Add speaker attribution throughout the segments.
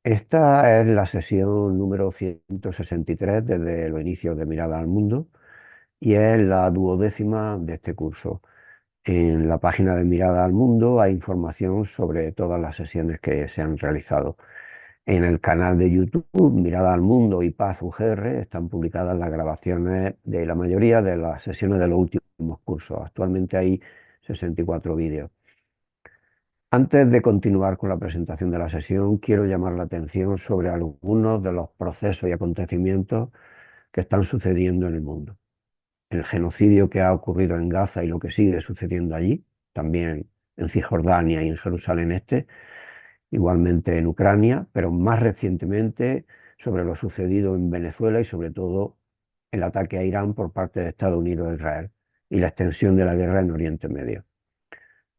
Speaker 1: Esta es la sesión número 163 desde los inicios de Mirada al Mundo y es la duodécima de este curso. En la página de Mirada al Mundo hay información sobre todas las sesiones que se han realizado. En el canal de YouTube, Mirada al Mundo y Paz UGR, están publicadas las grabaciones de la mayoría de las sesiones de los últimos cursos. Actualmente hay 64 vídeos. Antes de continuar con la presentación de la sesión, quiero llamar la atención sobre algunos de los procesos y acontecimientos que están sucediendo en el mundo. El genocidio que ha ocurrido en Gaza y lo que sigue sucediendo allí, también en Cisjordania y en Jerusalén Este, igualmente en Ucrania, pero más recientemente sobre lo sucedido en Venezuela y sobre todo el ataque a Irán por parte de Estados Unidos a Israel y la extensión de la guerra en Oriente Medio.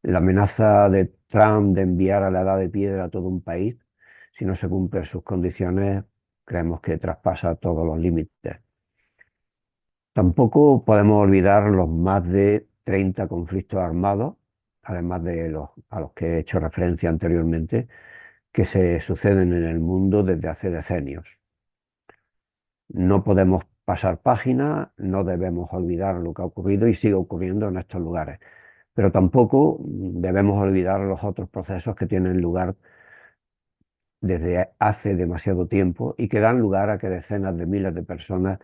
Speaker 1: La amenaza de Trump de enviar a la edad de piedra a todo un país, si no se cumplen sus condiciones, creemos que traspasa todos los límites. Tampoco podemos olvidar los más de 30 conflictos armados, además de los a los que he hecho referencia anteriormente, que se suceden en el mundo desde hace decenios. No podemos pasar página, no debemos olvidar lo que ha ocurrido y sigue ocurriendo en estos lugares, pero tampoco debemos olvidar los otros procesos que tienen lugar desde hace demasiado tiempo y que dan lugar a que decenas de miles de personas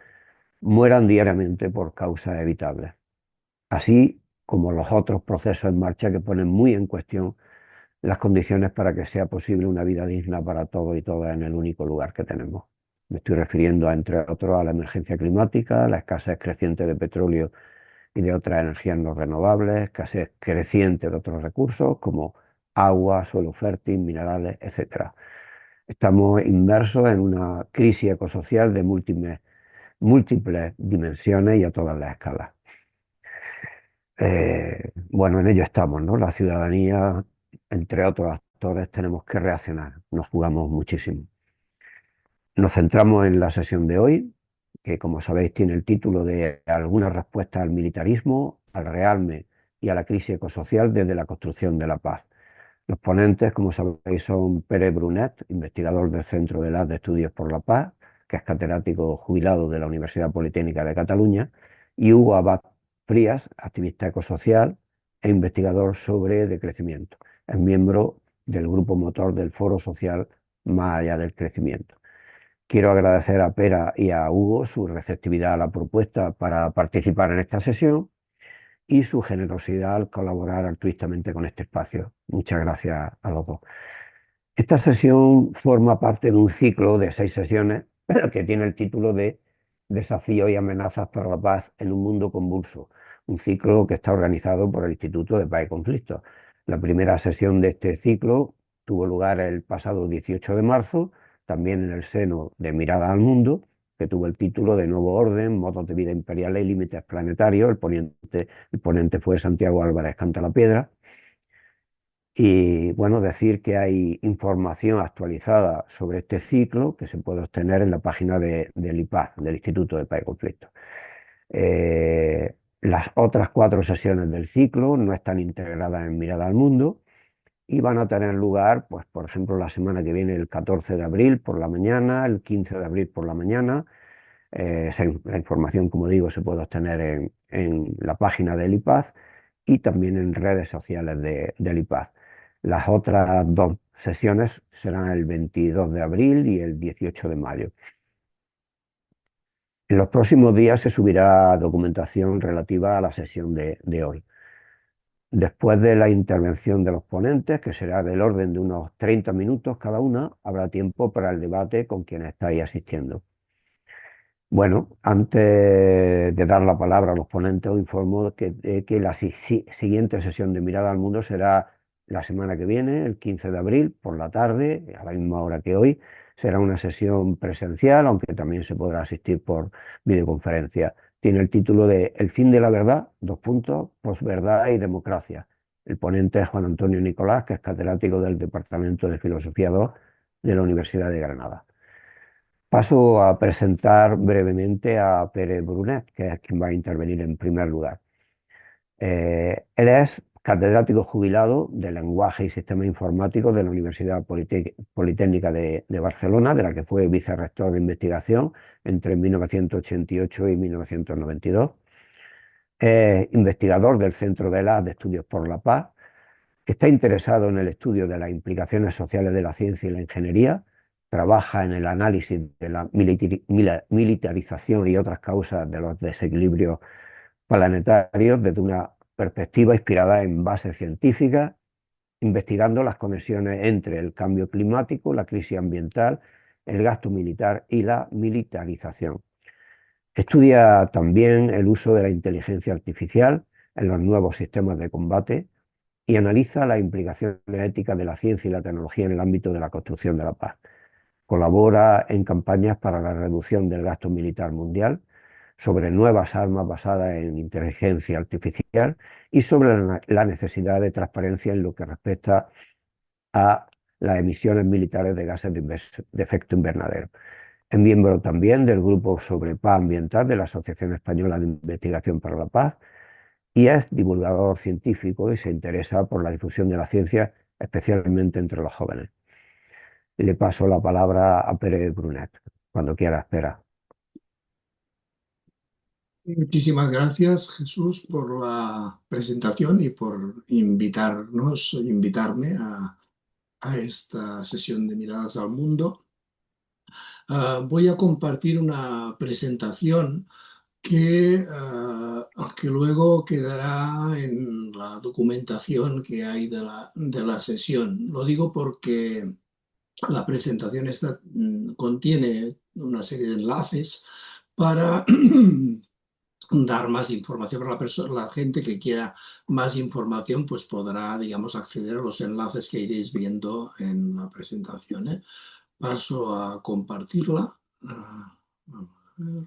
Speaker 1: mueran diariamente por causas evitables, así como los otros procesos en marcha que ponen muy en cuestión las condiciones para que sea posible una vida digna para todos y todas en el único lugar que tenemos. Me estoy refiriendo, entre otros, a la emergencia climática, la escasez creciente de petróleo y de otras energías no renovables, escasez creciente de otros recursos como agua, suelo fértil, minerales, etcétera. Estamos inmersos en una crisis ecosocial de múltiples dimensiones y a todas las escalas. Bueno, en ello estamos, ¿no? La ciudadanía, entre otros actores, tenemos que reaccionar. Nos jugamos muchísimo. Nos centramos en la sesión de hoy, que como sabéis tiene el título de Algunas respuestas al militarismo, al rearme y a la crisis ecosocial desde la construcción de la paz. Los ponentes, como sabéis, son Pere Brunet, investigador del Centro de de Estudios por la Paz, que es catedrático jubilado de la Universidad Politécnica de Cataluña, y Hugo Abad Frías, activista ecosocial e investigador sobre decrecimiento. Es miembro del grupo motor del Foro Social Más allá del crecimiento. Quiero agradecer a Pera y a Hugo su receptividad a la propuesta para participar en esta sesión y su generosidad al colaborar altruistamente con este espacio. Muchas gracias a los dos. Esta sesión forma parte de un ciclo de 6 sesiones que tiene el título de Desafíos y amenazas para la paz en un mundo convulso, un ciclo que está organizado por el Instituto de Paz y Conflicto. La primera sesión de este ciclo tuvo lugar el pasado 18 de marzo, también en el seno de Mirada al Mundo, que tuvo el título de Nuevo Orden, Modos de Vida Imperiales y Límites Planetarios. El ponente fue Santiago Álvarez Cantalapiedra. Y bueno, decir que hay información actualizada sobre este ciclo que se puede obtener en la página del IPAZ, del Instituto de Paz y Conflicto. Las otras 4 sesiones del ciclo no están integradas en Mirada al Mundo y van a tener lugar, pues, por ejemplo, la semana que viene, el 14 de abril por la mañana, el 15 de abril por la mañana. La información, como digo, se puede obtener en la página del IPAZ y también en redes sociales del IPAZ. Las otras 2 sesiones serán el 22 de abril y el 18 de mayo. En los próximos días se subirá documentación relativa a la sesión de hoy. Después de la intervención de los ponentes, que será del orden de unos 30 minutos cada una, habrá tiempo para el debate con quienes estáis asistiendo. Bueno, antes de dar la palabra a los ponentes, os informo que la siguiente sesión de Mirada al Mundo será la semana que viene, el 15 de abril, por la tarde, a la misma hora que hoy. Será una sesión presencial, aunque también se podrá asistir por videoconferencia. Tiene el título de El fin de la verdad, posverdad y democracia. El ponente es Juan Antonio Nicolás, que es catedrático del Departamento de Filosofía 2 de la Universidad de Granada. Paso a presentar brevemente a Pere Brunet, que es quien va a intervenir en primer lugar. Él es catedrático jubilado de lenguaje y sistemas informáticos de la Universidad Politécnica de Barcelona, de la que fue vicerrector de investigación entre 1988 y 1992. Es investigador del Centro de Estudios por la Paz. Está interesado en el estudio de las implicaciones sociales de la ciencia y la ingeniería. Trabaja en el análisis de la militarización y otras causas de los desequilibrios planetarios desde una perspectiva inspirada en bases científicas, investigando las conexiones entre el cambio climático, la crisis ambiental, el gasto militar y la militarización. Estudia también el uso de la inteligencia artificial en los nuevos sistemas de combate y analiza las implicaciones éticas de la ciencia y la tecnología en el ámbito de la construcción de la paz. Colabora en campañas para la reducción del gasto militar mundial, sobre nuevas armas basadas en inteligencia artificial y sobre la necesidad de transparencia en lo que respecta a las emisiones militares de gases de efecto invernadero. Es miembro también del Grupo sobre Paz Ambiental de la Asociación Española de Investigación para la Paz y es divulgador científico y se interesa por la difusión de la ciencia, especialmente entre los jóvenes. Le paso la palabra a Pérez Brunet. Cuando quiera, espera.
Speaker 2: Muchísimas gracias, Jesús, por la presentación y por invitarme a esta sesión de Miradas al Mundo. Voy a compartir una presentación que luego quedará en la documentación que hay de la sesión. Lo digo porque la presentación contiene una serie de enlaces para dar más información para la gente que quiera más información, pues podrá, digamos, acceder a los enlaces que iréis viendo en la presentación, ¿eh? Paso a compartirla. Vamos a ver.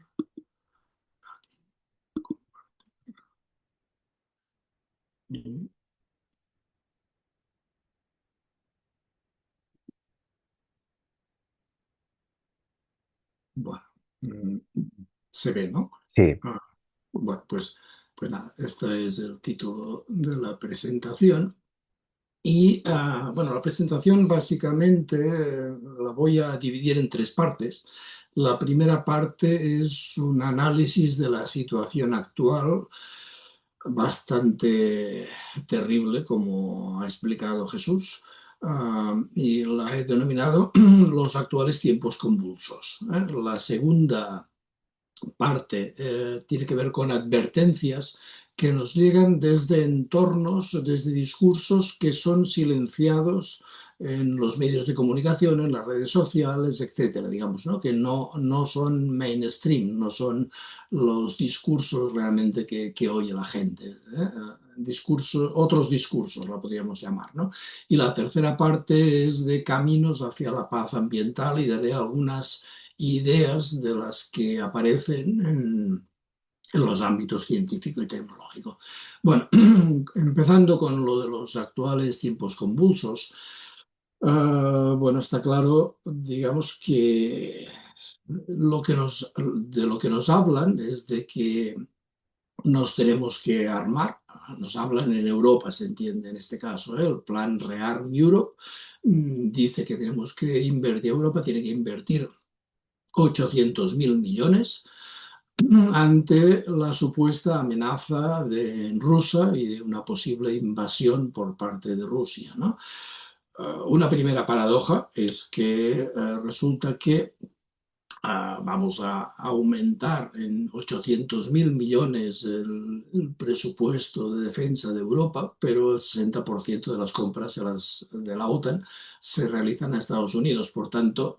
Speaker 2: Bueno, se ve, ¿no?
Speaker 1: Sí,
Speaker 2: Ah, bueno, pues nada, este es el título de la presentación. Y bueno, la presentación básicamente la voy a dividir en tres partes. La primera parte es un análisis de la situación actual, bastante terrible, como ha explicado Jesús, y la he denominado los actuales tiempos convulsos, ¿eh? La segunda parte tiene que ver con advertencias que nos llegan desde entornos, desde discursos que son silenciados en los medios de comunicación, en las redes sociales, etcétera, digamos, ¿no? Que no son mainstream, no son los discursos realmente que oye la gente. Otros discursos, lo podríamos llamar, ¿no? Y la tercera parte es de caminos hacia la paz ambiental y daré algunas ideas de las que aparecen en los ámbitos científico y tecnológico. Bueno, empezando con lo de los actuales tiempos convulsos, bueno, está claro, digamos que de lo que nos hablan es de que nos tenemos que armar. Nos hablan en Europa, se entiende en este caso, ¿eh? El plan Rearm Europe dice que tenemos que invertir, Europa tiene que invertir 800.000 millones ante la supuesta amenaza rusa y de una posible invasión por parte de Rusia, ¿no? Una primera paradoja es que resulta que vamos a aumentar en 800.000 millones el presupuesto de defensa de Europa, pero el 60% de las compras de la OTAN se realizan a Estados Unidos. Por tanto,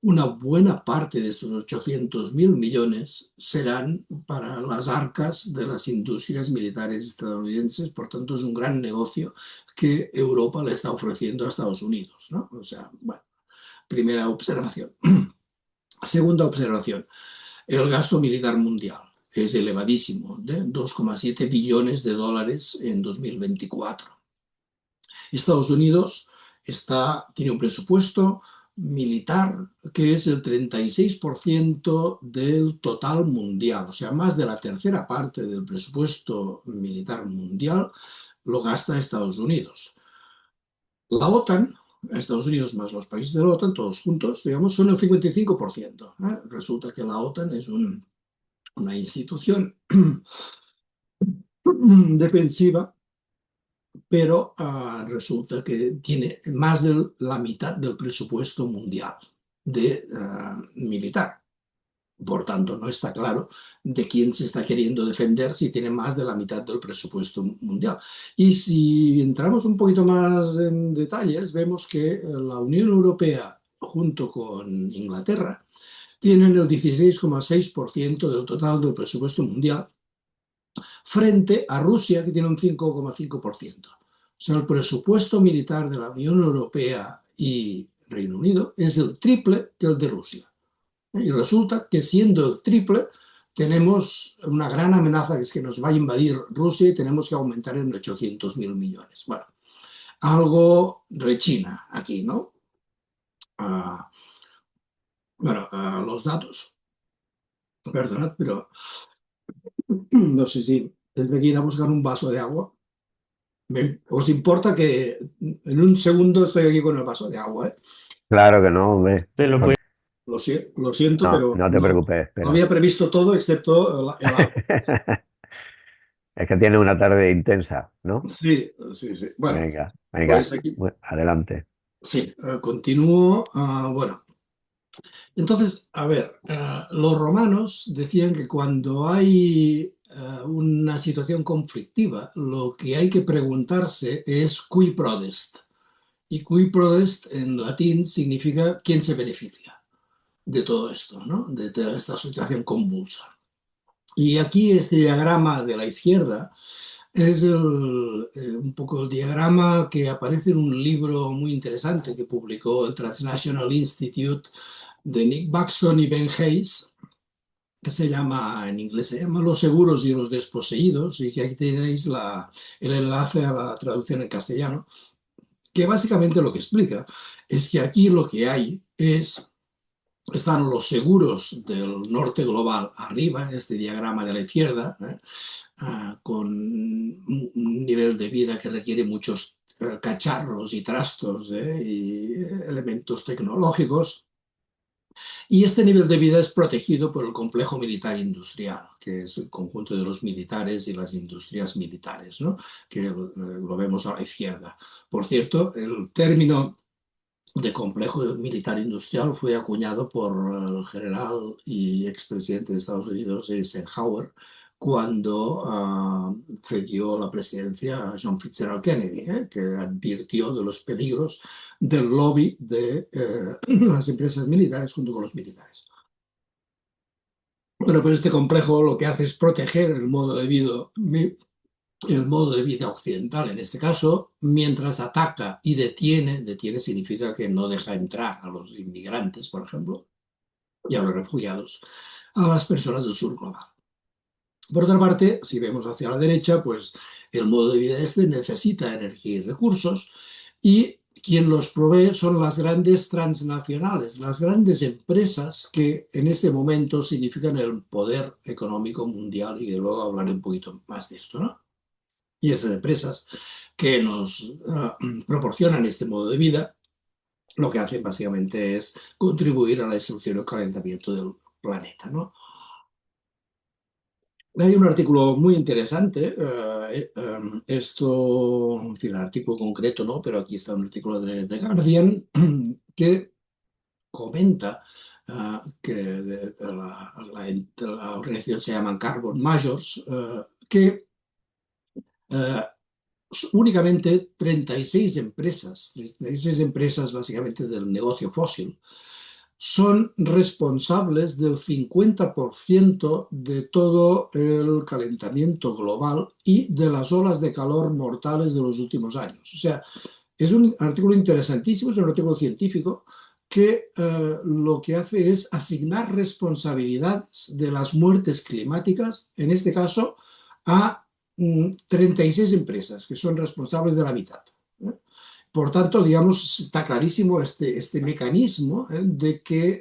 Speaker 2: una buena parte de estos 800.000 millones serán para las arcas de las industrias militares estadounidenses. Por tanto, es un gran negocio que Europa le está ofreciendo a Estados Unidos, ¿no? O sea, bueno, primera observación. Segunda observación, el gasto militar mundial es elevadísimo, de 2,7 billones de dólares en 2024. Estados Unidos tiene un presupuesto militar que es el 36% del total mundial, o sea, más de la tercera parte del presupuesto militar mundial lo gasta Estados Unidos. La OTAN, Estados Unidos más los países de la OTAN, todos juntos, digamos, son el 55%. Resulta que la OTAN es una institución defensiva, pero resulta que tiene más de la mitad del presupuesto mundial militar. Por tanto, no está claro de quién se está queriendo defender si tiene más de la mitad del presupuesto mundial. Y si entramos un poquito más en detalles, vemos que la Unión Europea, junto con Inglaterra, tienen el 16,6% del total del presupuesto mundial, frente a Rusia, que tiene un 5,5%. O sea, el presupuesto militar de la Unión Europea y Reino Unido es el triple que el de Rusia. Y resulta que siendo el triple, tenemos una gran amenaza, que es que nos va a invadir Rusia y tenemos que aumentar en 800.000 millones. Bueno, algo rechina aquí, ¿no? Bueno, los datos, perdonad, pero no sé si tendré que ir a buscar un vaso de agua. ¿Os importa que en un segundo estoy aquí con el vaso de agua?
Speaker 1: Claro que no, hombre.
Speaker 3: Te lo puedes.
Speaker 2: Lo siento,
Speaker 1: No,
Speaker 2: pero
Speaker 1: no te
Speaker 2: no,
Speaker 1: preocupes,
Speaker 2: no
Speaker 1: espera.
Speaker 2: había previsto todo excepto el agua.
Speaker 1: Es que tiene una tarde intensa, ¿no?
Speaker 2: Sí, sí, sí. Bueno,
Speaker 1: Venga, venga,
Speaker 2: pues aquí,
Speaker 1: adelante.
Speaker 2: sí, continúo. Bueno, entonces, a ver, los romanos decían que cuando hay una situación conflictiva, lo que hay que preguntarse es cui prodest. Y cui prodest en latín significa quién se beneficia de todo esto, ¿no? De toda esta situación convulsa. Y aquí este diagrama de la izquierda es un poco el diagrama que aparece en un libro muy interesante que publicó el Transnational Institute de Nick Buxton y Ben Hayes, que se llama, en inglés se llama Los seguros y los desposeídos, y que aquí tenéis el enlace a la traducción en castellano, que básicamente lo que explica es que aquí lo que hay están los seguros del norte global arriba, en este diagrama de la izquierda, con un nivel de vida que requiere muchos cacharros y trastos y elementos tecnológicos. Y este nivel de vida es protegido por el complejo militar industrial, que es el conjunto de los militares y las industrias militares, ¿no? Que lo vemos a la izquierda. Por cierto, el término de complejo militar industrial fue acuñado por el general y expresidente de Estados Unidos, Eisenhower, cuando cedió la presidencia a John Fitzgerald Kennedy, que advirtió de los peligros del lobby de las empresas militares junto con los militares. Bueno, pues este complejo lo que hace es proteger el modo de vida occidental en este caso, mientras ataca y detiene significa que no deja entrar a los inmigrantes, por ejemplo, y a los refugiados, a las personas del sur global. Por otra parte, si vemos hacia la derecha, pues el modo de vida este necesita energía y recursos, y quien los provee son las grandes transnacionales, las grandes empresas que en este momento significan el poder económico mundial, y luego hablaré un poquito más de esto, ¿no? Y estas empresas que nos proporcionan este modo de vida, lo que hacen básicamente es contribuir a la destrucción y el calentamiento del planeta, ¿no? Hay un artículo muy interesante, esto, en fin, el artículo concreto no, pero aquí está un artículo de The Guardian que comenta que la organización se llama Carbon Majors, que únicamente 36 empresas básicamente del negocio fósil, son responsables del 50% de todo el calentamiento global y de las olas de calor mortales de los últimos años. O sea, es un artículo interesantísimo, es un artículo científico que lo que hace es asignar responsabilidades de las muertes climáticas, en este caso, a 36 empresas que son responsables de la mitad. Por tanto, digamos, está clarísimo este mecanismo este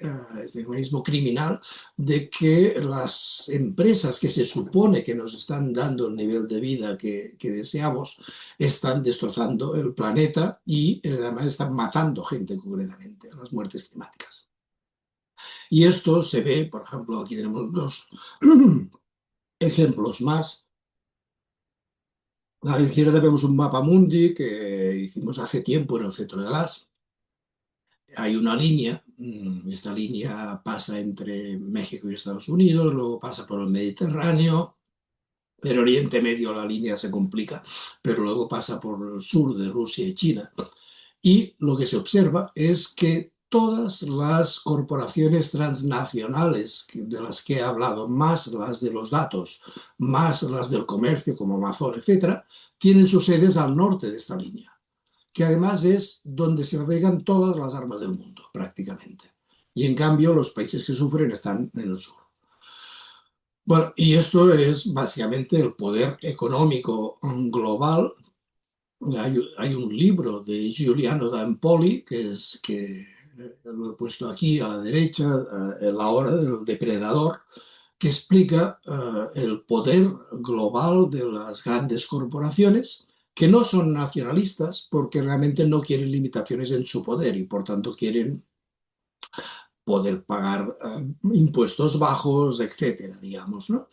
Speaker 2: mecanismo criminal de que las empresas que se supone que nos están dando el nivel de vida que deseamos, están destrozando el planeta y además están matando gente concretamente, las muertes climáticas. Y esto se ve, por ejemplo, aquí tenemos dos ejemplos más. A la izquierda vemos un mapa mundi que hicimos hace tiempo en el centro de las. Hay una línea, esta línea pasa entre México y Estados Unidos, luego pasa por el Mediterráneo, en Oriente Medio la línea se complica, pero luego pasa por el sur de Rusia y China. Y lo que se observa es que todas las corporaciones transnacionales de las que he hablado, más las de los datos, más las del comercio como Amazon, etcétera, tienen sus sedes al norte de esta línea, que además es donde se fabrican todas las armas del mundo, prácticamente. Y en cambio los países que sufren están en el sur. Bueno, y esto es básicamente el poder económico global. Hay un libro de Giuliano d'Ampoli, que lo he puesto aquí a la derecha, La hora del depredador, que explica el poder global de las grandes corporaciones, que no son nacionalistas porque realmente no quieren limitaciones en su poder y por tanto quieren poder pagar impuestos bajos, etcétera, digamos, ¿no?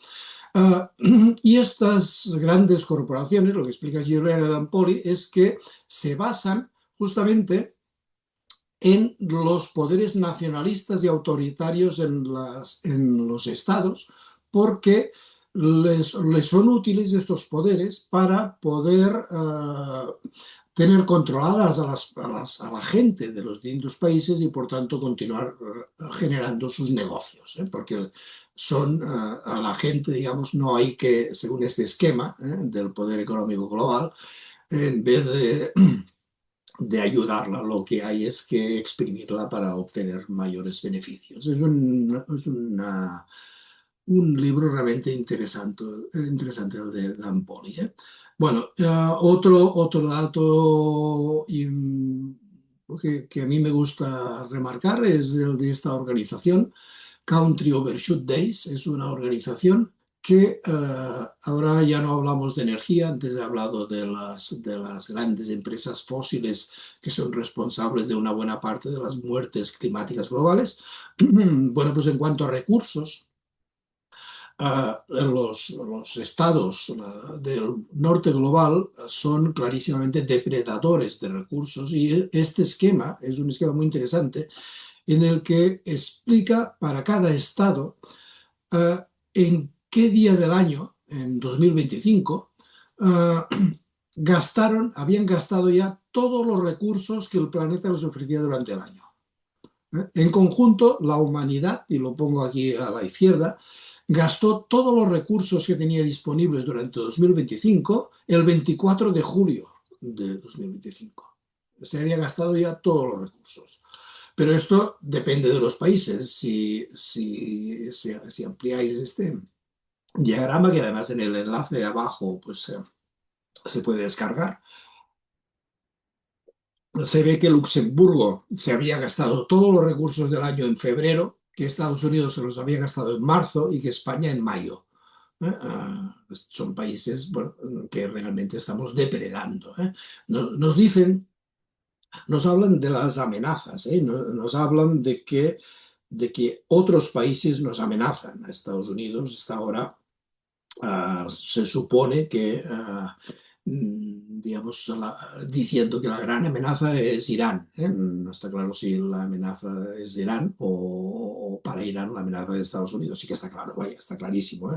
Speaker 2: Y estas grandes corporaciones, lo que explica Giuliano d'Ampoli, es que se basan justamente en los poderes nacionalistas y autoritarios en los estados, porque les son útiles estos poderes para poder tener controladas a la gente de los distintos países y por tanto continuar generando sus negocios, porque son a la gente, digamos, no hay que, según este esquema del poder económico global, en vez de ayudarla, lo que hay es que exprimirla para obtener mayores beneficios. Un libro realmente interesante el de Dampoli. Bueno, otro dato que a mí me gusta remarcar es el de esta organización, Country Overshoot Days. Es una organización que ahora ya no hablamos de energía, antes he hablado de las grandes empresas fósiles que son responsables de una buena parte de las muertes climáticas globales. Bueno, pues en cuanto a recursos, los estados del norte global son clarísimamente depredadores de recursos y este esquema es un esquema muy interesante en el que explica para cada estado en qué día del año, en 2025, habían gastado ya todos los recursos que el planeta les ofrecía durante el año. En conjunto, la humanidad, y lo pongo aquí a la izquierda, gastó todos los recursos que tenía disponibles durante 2025 el 24 de julio de 2025. Se había gastado ya todos los recursos. Pero esto depende de los países. Si ampliáis este diagrama, que además en el enlace de abajo pues, se puede descargar, se ve que Luxemburgo se había gastado todos los recursos del año en febrero, que Estados Unidos se los había gastado en marzo y que España en mayo. Pues son países, bueno, que realmente estamos depredando. Nos dicen, nos hablan de las amenazas, nos hablan de que otros países nos amenazan. Estados Unidos está ahora, se supone que, digamos, diciendo que la gran amenaza es Irán. No está claro si la amenaza es de Irán o para Irán la amenaza de Estados Unidos. Sí que está claro, vaya, está clarísimo,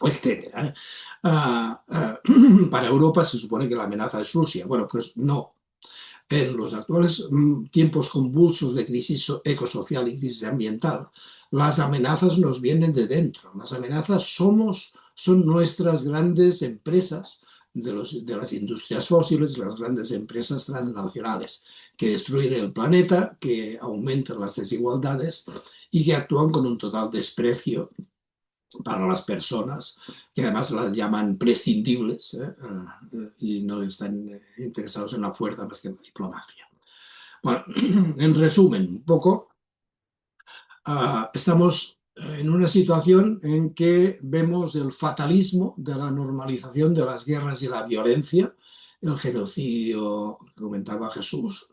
Speaker 2: etcétera. Para Europa se supone que la amenaza es Rusia. Bueno, pues no. En los actuales tiempos convulsos de crisis ecosocial y crisis ambiental, las amenazas nos vienen de dentro. Las amenazas son nuestras grandes empresas de las industrias fósiles, las grandes empresas transnacionales que destruyen el planeta, que aumentan las desigualdades y que actúan con un total desprecio para las personas, que además las llaman prescindibles, y no están interesados en la fuerza más que en la diplomacia. Bueno, en resumen, un poco, estamos en una situación en que vemos el fatalismo de la normalización de las guerras y la violencia, el genocidio que comentaba Jesús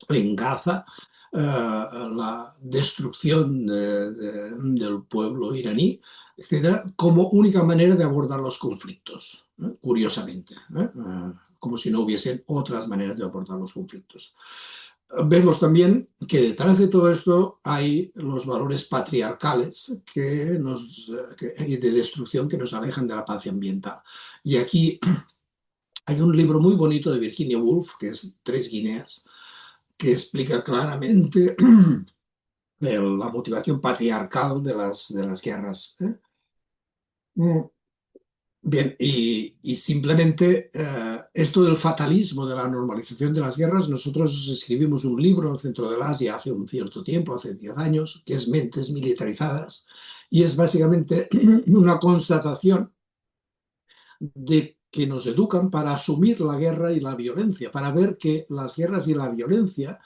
Speaker 2: en Gaza, la destrucción del pueblo iraní, etcétera, como única manera de abordar los conflictos, curiosamente, como si no hubiesen otras maneras de abordar los conflictos. Vemos también que detrás de todo esto hay los valores patriarcales de destrucción que nos alejan de la paz ambiental. Y aquí hay un libro muy bonito de Virginia Woolf, que es Tres Guineas, que explica claramente la motivación patriarcal de las guerras. Bien, y simplemente esto del fatalismo, de la normalización de las guerras, nosotros escribimos un libro en el Centro del Asia hace un cierto tiempo, hace 10 años, que es Mentes Militarizadas, y es básicamente una constatación de que nos educan para asumir la guerra y la violencia, para ver que las guerras y la violencia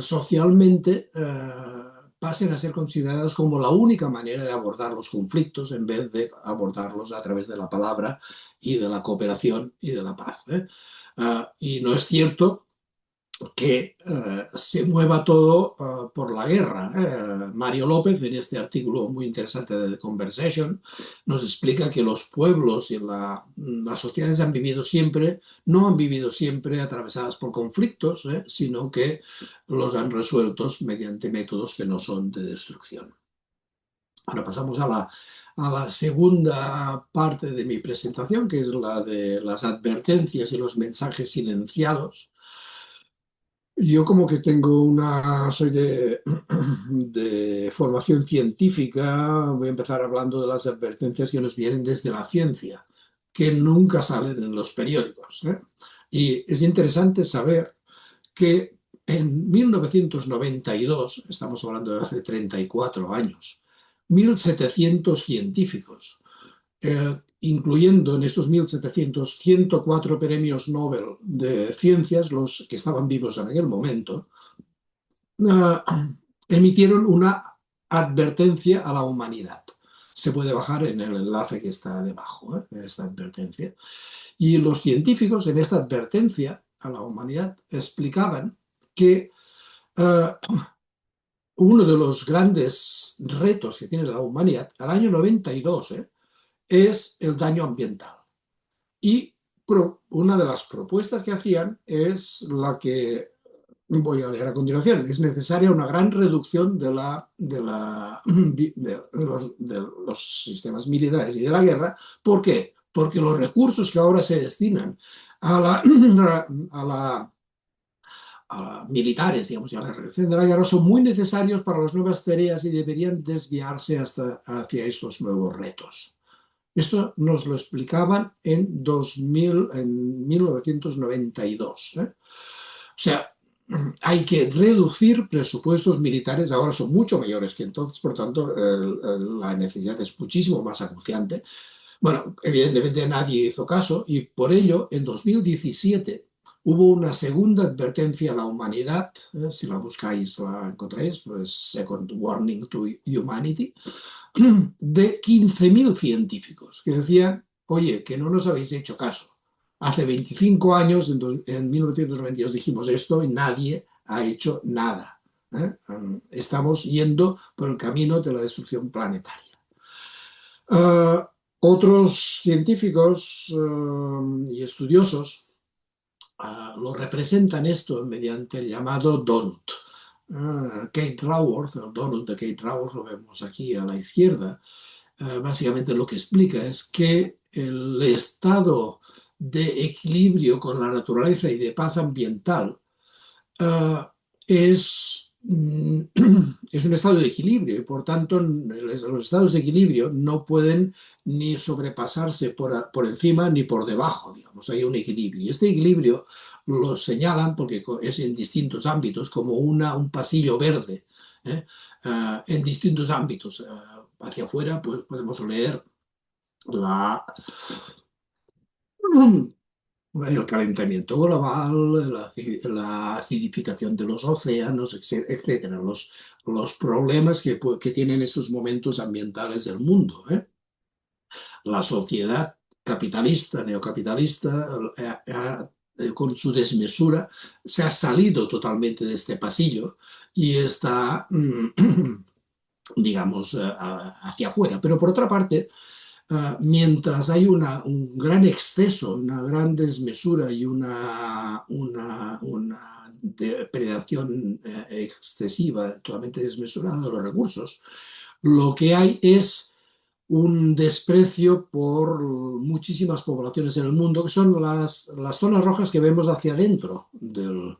Speaker 2: socialmente pasen a ser consideradas como la única manera de abordar los conflictos en vez de abordarlos a través de la palabra y de la cooperación y de la paz. Y no es cierto que se mueva todo por la guerra. Mario López, en este artículo muy interesante de The Conversation, nos explica que los pueblos y las sociedades no han vivido siempre atravesadas por conflictos, sino que los han resuelto mediante métodos que no son de destrucción. Ahora pasamos a la segunda parte de mi presentación, que es la de las advertencias y los mensajes silenciados. Yo como que soy de formación científica, voy a empezar hablando de las advertencias que nos vienen desde la ciencia, que nunca salen en los periódicos. Y es interesante saber que en 1992, estamos hablando de hace 34 años, 1.700 científicos, incluyendo en estos 1.700 104 premios Nobel de ciencias, los que estaban vivos en aquel momento, emitieron una advertencia a la humanidad. Se puede bajar en el enlace que está debajo, esta advertencia. Y los científicos en esta advertencia a la humanidad explicaban que uno de los grandes retos que tiene la humanidad, al año 92, es el daño ambiental. Y una de las propuestas que hacían es la que voy a leer a continuación. Es necesaria una gran reducción de los sistemas militares y de la guerra. ¿Por qué? Porque los recursos que ahora se destinan a militares, digamos, y a la reducción de la guerra son muy necesarios para las nuevas tareas y deberían desviarse hacia estos nuevos retos. Esto nos lo explicaban en 1992. O sea, hay que reducir presupuestos militares, ahora son mucho mayores que entonces, por tanto, la necesidad es muchísimo más acuciante. Bueno, evidentemente nadie hizo caso y por ello, en 2017 hubo una segunda advertencia a la humanidad, si la buscáis la encontráis, pues Second Warning to Humanity, de 15.000 científicos que decían, oye, que no nos habéis hecho caso. Hace 25 años, en 1992, dijimos esto y nadie ha hecho nada. Estamos yendo por el camino de la destrucción planetaria. Otros científicos y estudiosos lo representan esto mediante el llamado donut. Kate Raworth, el donut de Kate Raworth, lo vemos aquí a la izquierda, básicamente lo que explica es que el estado de equilibrio con la naturaleza y de paz ambiental es un estado de equilibrio y por tanto los estados de equilibrio no pueden ni sobrepasarse por encima ni por debajo, digamos, hay un equilibrio. Y este equilibrio lo señalan porque es en distintos ámbitos, como un pasillo verde, en distintos ámbitos. hacia afuera, pues podemos leer la, el calentamiento global, la acidificación de los océanos, etcétera, los problemas que tienen estos momentos ambientales del mundo, ¿eh? La sociedad capitalista, neocapitalista, con su desmesura, se ha salido totalmente de este pasillo y está, digamos, hacia afuera. Pero por otra parte, mientras hay un gran exceso, una gran desmesura y una depredación excesiva, totalmente desmesurada de los recursos, lo que hay es un desprecio por muchísimas poblaciones en el mundo, que son las zonas rojas que vemos hacia adentro del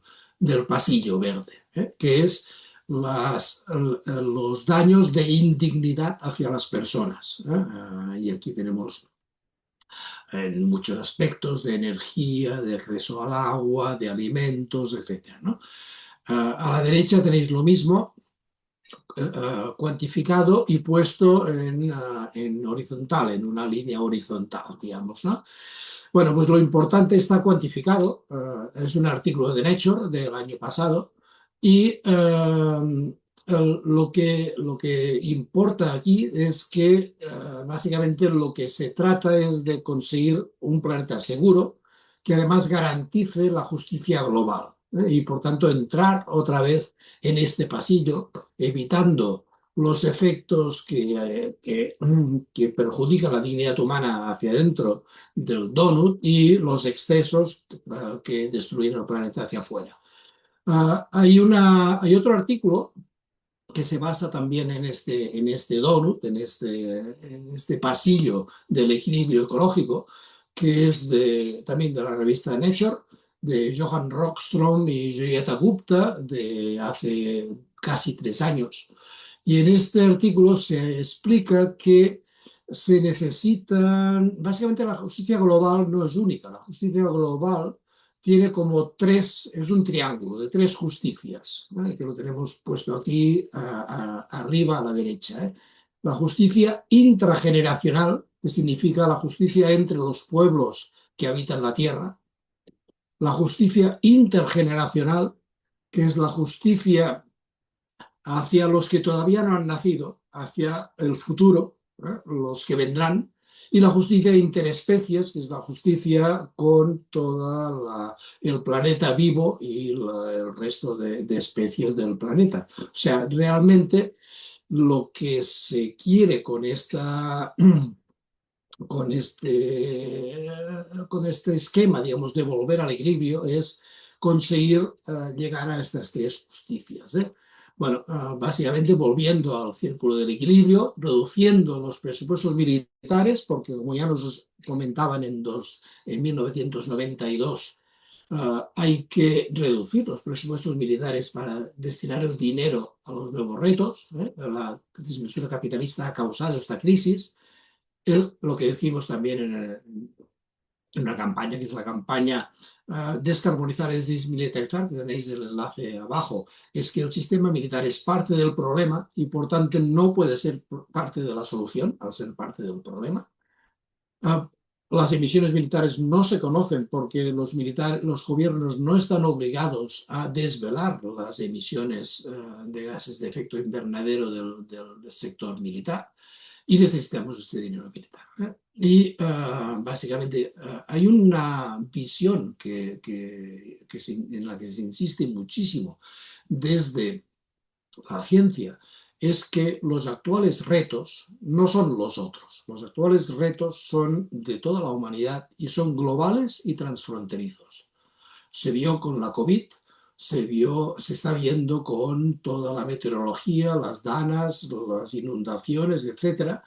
Speaker 2: pasillo verde, ¿eh? Que es los daños de indignidad hacia las personas, ¿eh? Y aquí tenemos en muchos aspectos de energía, de acceso al agua, de alimentos, etcétera, ¿no? A la derecha tenéis lo mismo, cuantificado y puesto en horizontal, en una línea horizontal, digamos, ¿no? Bueno, pues lo importante está cuantificado, es un artículo de Nature del año pasado y lo que importa aquí es que básicamente lo que se trata es de conseguir un planeta seguro que además garantice la justicia global, y por tanto entrar otra vez en este pasillo, evitando los efectos que perjudican la dignidad humana hacia adentro del donut y los excesos que destruyen el planeta hacia afuera. Hay otro artículo que se basa también en este donut, en este pasillo del equilibrio ecológico, que es también de la revista Nature, de Johan Rockström y Jayata Gupta, de hace casi 3 años. Y en este artículo se explica que se necesitan, básicamente la justicia global no es única, la justicia global tiene como es un triángulo de tres justicias, ¿vale? Que lo tenemos puesto aquí arriba a la derecha, ¿eh? La justicia intrageneracional, que significa la justicia entre los pueblos que habitan la tierra, la justicia intergeneracional, que es la justicia hacia los que todavía no han nacido, hacia el futuro, los que vendrán, y la justicia interespecies, que es la justicia con todo el planeta vivo y el resto de especies del planeta. O sea, realmente lo que se quiere con este esquema, digamos, de volver al equilibrio es conseguir llegar a estas tres justicias, ¿eh? Bueno, básicamente volviendo al círculo del equilibrio, reduciendo los presupuestos militares, porque como ya nos comentaban en 1992, hay que reducir los presupuestos militares para destinar el dinero a los nuevos retos, ¿eh? La desmesura capitalista ha causado esta crisis. Lo que decimos también en una campaña, que es la campaña Descarbonizar es desmilitarizar, que tenéis el enlace abajo, es que el sistema militar es parte del problema y por tanto no puede ser parte de la solución al ser parte del problema. Las emisiones militares no se conocen porque los gobiernos no están obligados a desvelar las emisiones de gases de efecto invernadero del sector militar y necesitamos este dinero militar, ¿eh? Y básicamente hay una visión en la que se insiste muchísimo desde la ciencia, es que los actuales retos no son los otros. Los actuales retos son de toda la humanidad y son globales y transfronterizos. Se vio con la COVID, se está viendo con toda la meteorología, las danas, las inundaciones, etcétera.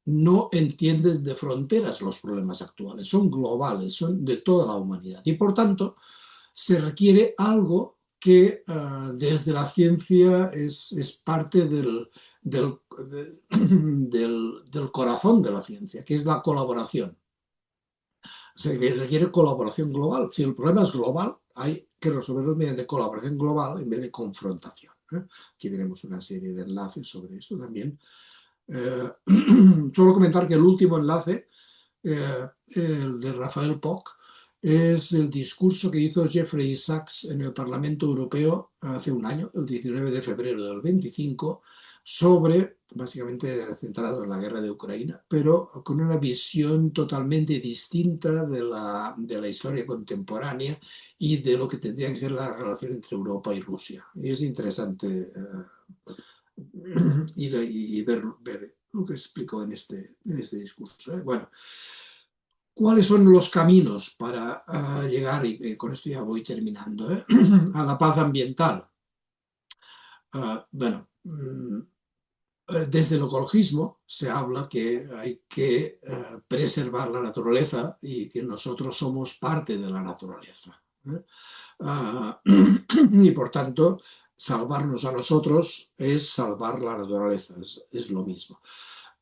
Speaker 2: No entienden de fronteras los problemas actuales, son globales, son de toda la humanidad. Y por tanto, se requiere algo que desde la ciencia es parte del corazón de la ciencia, que es la colaboración. Se requiere colaboración global. Si el problema es global, hay que resolverlo mediante colaboración global en vez de confrontación, ¿eh? Aquí tenemos una serie de enlaces sobre esto también. Eh, Solo comentar que el último enlace, el de Rafael Poch, es el discurso que hizo Jeffrey Sachs en el Parlamento Europeo hace un año, el 19 de febrero del 25, sobre, básicamente centrado en la guerra de Ucrania, pero con una visión totalmente distinta de la historia contemporánea y de lo que tendría que ser la relación entre Europa y Rusia. Y es interesante y ver lo que explicó en este discurso. Bueno, ¿cuáles son los caminos para llegar, y con esto ya voy terminando, a la paz ambiental? Bueno, desde el ecologismo se habla que hay que preservar la naturaleza y que nosotros somos parte de la naturaleza. Ah, y por tanto, salvarnos a nosotros es salvar la naturaleza, es lo mismo.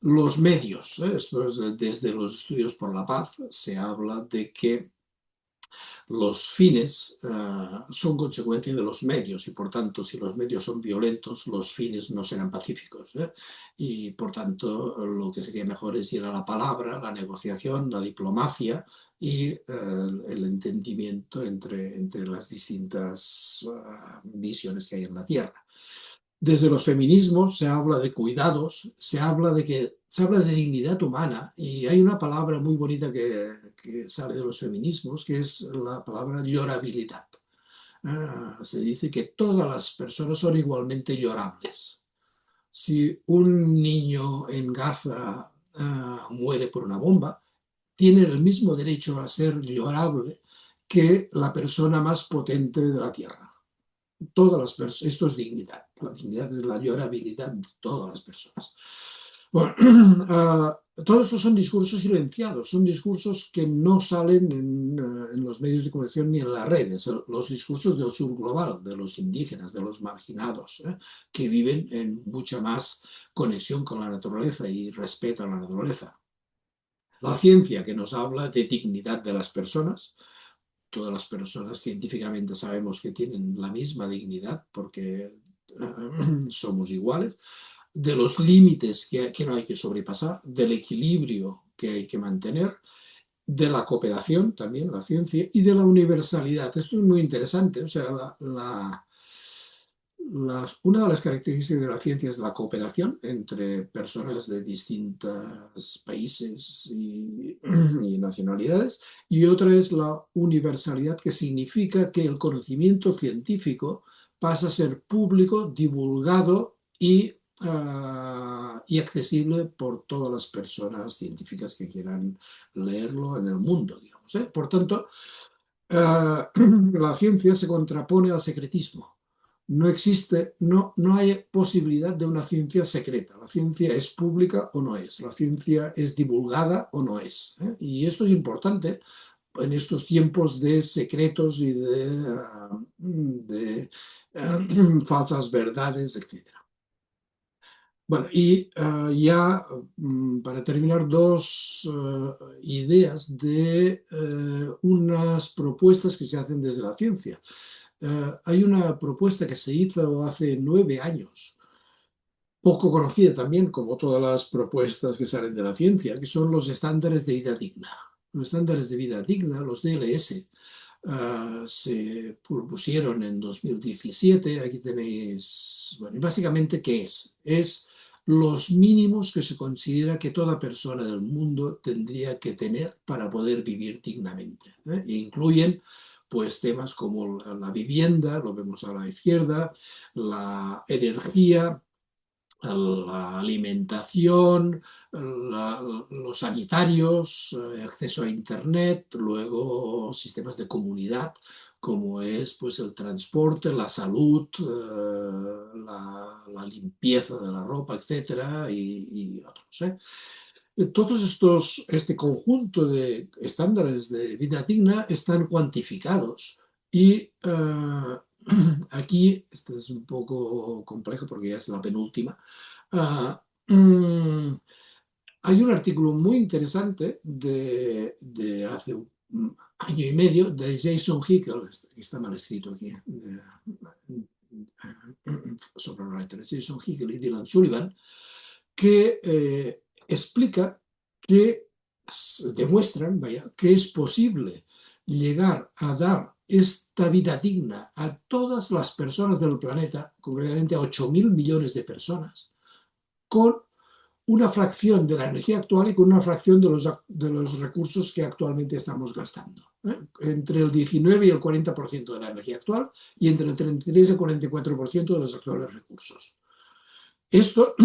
Speaker 2: Los medios, esto es, desde los estudios por la paz, se habla de que los fines son consecuencia de los medios y por tanto si los medios son violentos los fines no serán pacíficos, y por tanto lo que sería mejor es ir a la palabra, la negociación, la diplomacia y el entendimiento entre las distintas visiones que hay en la Tierra. Desde los feminismos se habla de cuidados, se habla de dignidad humana y hay una palabra muy bonita que sale de los feminismos que es la palabra llorabilidad. Se dice que todas las personas son igualmente llorables. Si un niño en Gaza muere por una bomba, tiene el mismo derecho a ser llorable que la persona más potente de la Tierra. Todas las personas, esto es dignidad, la dignidad es la llorabilidad de todas las personas. Bueno, todos estos son discursos silenciados, son discursos que no salen en los medios de comunicación ni en las redes, los discursos del sur global, de los indígenas, de los marginados, que viven en mucha más conexión con la naturaleza y respeto a la naturaleza. La ciencia que nos habla de dignidad de las personas, todas las personas científicamente sabemos que tienen la misma dignidad porque somos iguales, de los límites que no hay que sobrepasar, del equilibrio que hay que mantener, de la cooperación también, la ciencia, y de la universalidad. Esto es muy interesante, o sea, una de las características de la ciencia es la cooperación entre personas de distintos países y nacionalidades, y otra es la universalidad, que significa que el conocimiento científico pasa a ser público, divulgado y accesible por todas las personas científicas que quieran leerlo en el mundo, digamos, ¿eh? Por tanto, la ciencia se contrapone al secretismo. No existe, no hay posibilidad de una ciencia secreta. La ciencia es pública o no es. La ciencia es divulgada o no es. Y esto es importante en estos tiempos de secretos y falsas verdades, etc. Bueno, y ya para terminar, dos ideas de unas propuestas que se hacen desde la ciencia. Hay una propuesta que se hizo hace 9 años, poco conocida también, como todas las propuestas que salen de la ciencia, que son los estándares de vida digna. Los estándares de vida digna, los DLS, se propusieron en 2017. Aquí tenéis, bueno, y básicamente, ¿qué es? Es los mínimos que se considera que toda persona del mundo tendría que tener para poder vivir dignamente, ¿eh? E incluyen pues temas como la vivienda, lo vemos a la izquierda, la energía, la alimentación, los sanitarios, acceso a Internet, luego sistemas de comunidad, como es pues, el transporte, la salud, la limpieza de la ropa, etcétera, y otros, ¿eh? Todos estos, este conjunto de estándares de vida digna están cuantificados y aquí, este es un poco complejo porque ya es la penúltima. Ah, mm, Hay un artículo muy interesante de hace un año y medio de Jason Hickel, que está mal escrito aquí, sobre los Jason Hickel y Dylan Sullivan, que explica que demuestran, vaya, que es posible llegar a dar esta vida digna a todas las personas del planeta, concretamente a 8.000 millones de personas, con una fracción de la energía actual y con una fracción de los recursos que actualmente estamos gastando. Entre el 19 y el 40% de la energía actual y entre el 33 y el 44% de los actuales recursos. Esto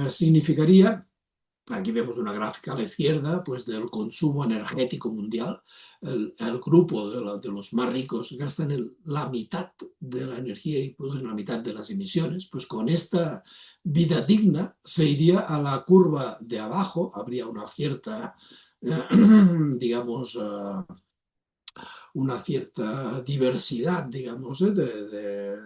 Speaker 2: significaría, aquí vemos una gráfica a la izquierda, pues del consumo energético mundial. El grupo de los más ricos gastan la mitad de la energía y producen la mitad de las emisiones. Pues con esta vida digna se iría a la curva de abajo, habría una cierta, digamos, una cierta diversidad, digamos, de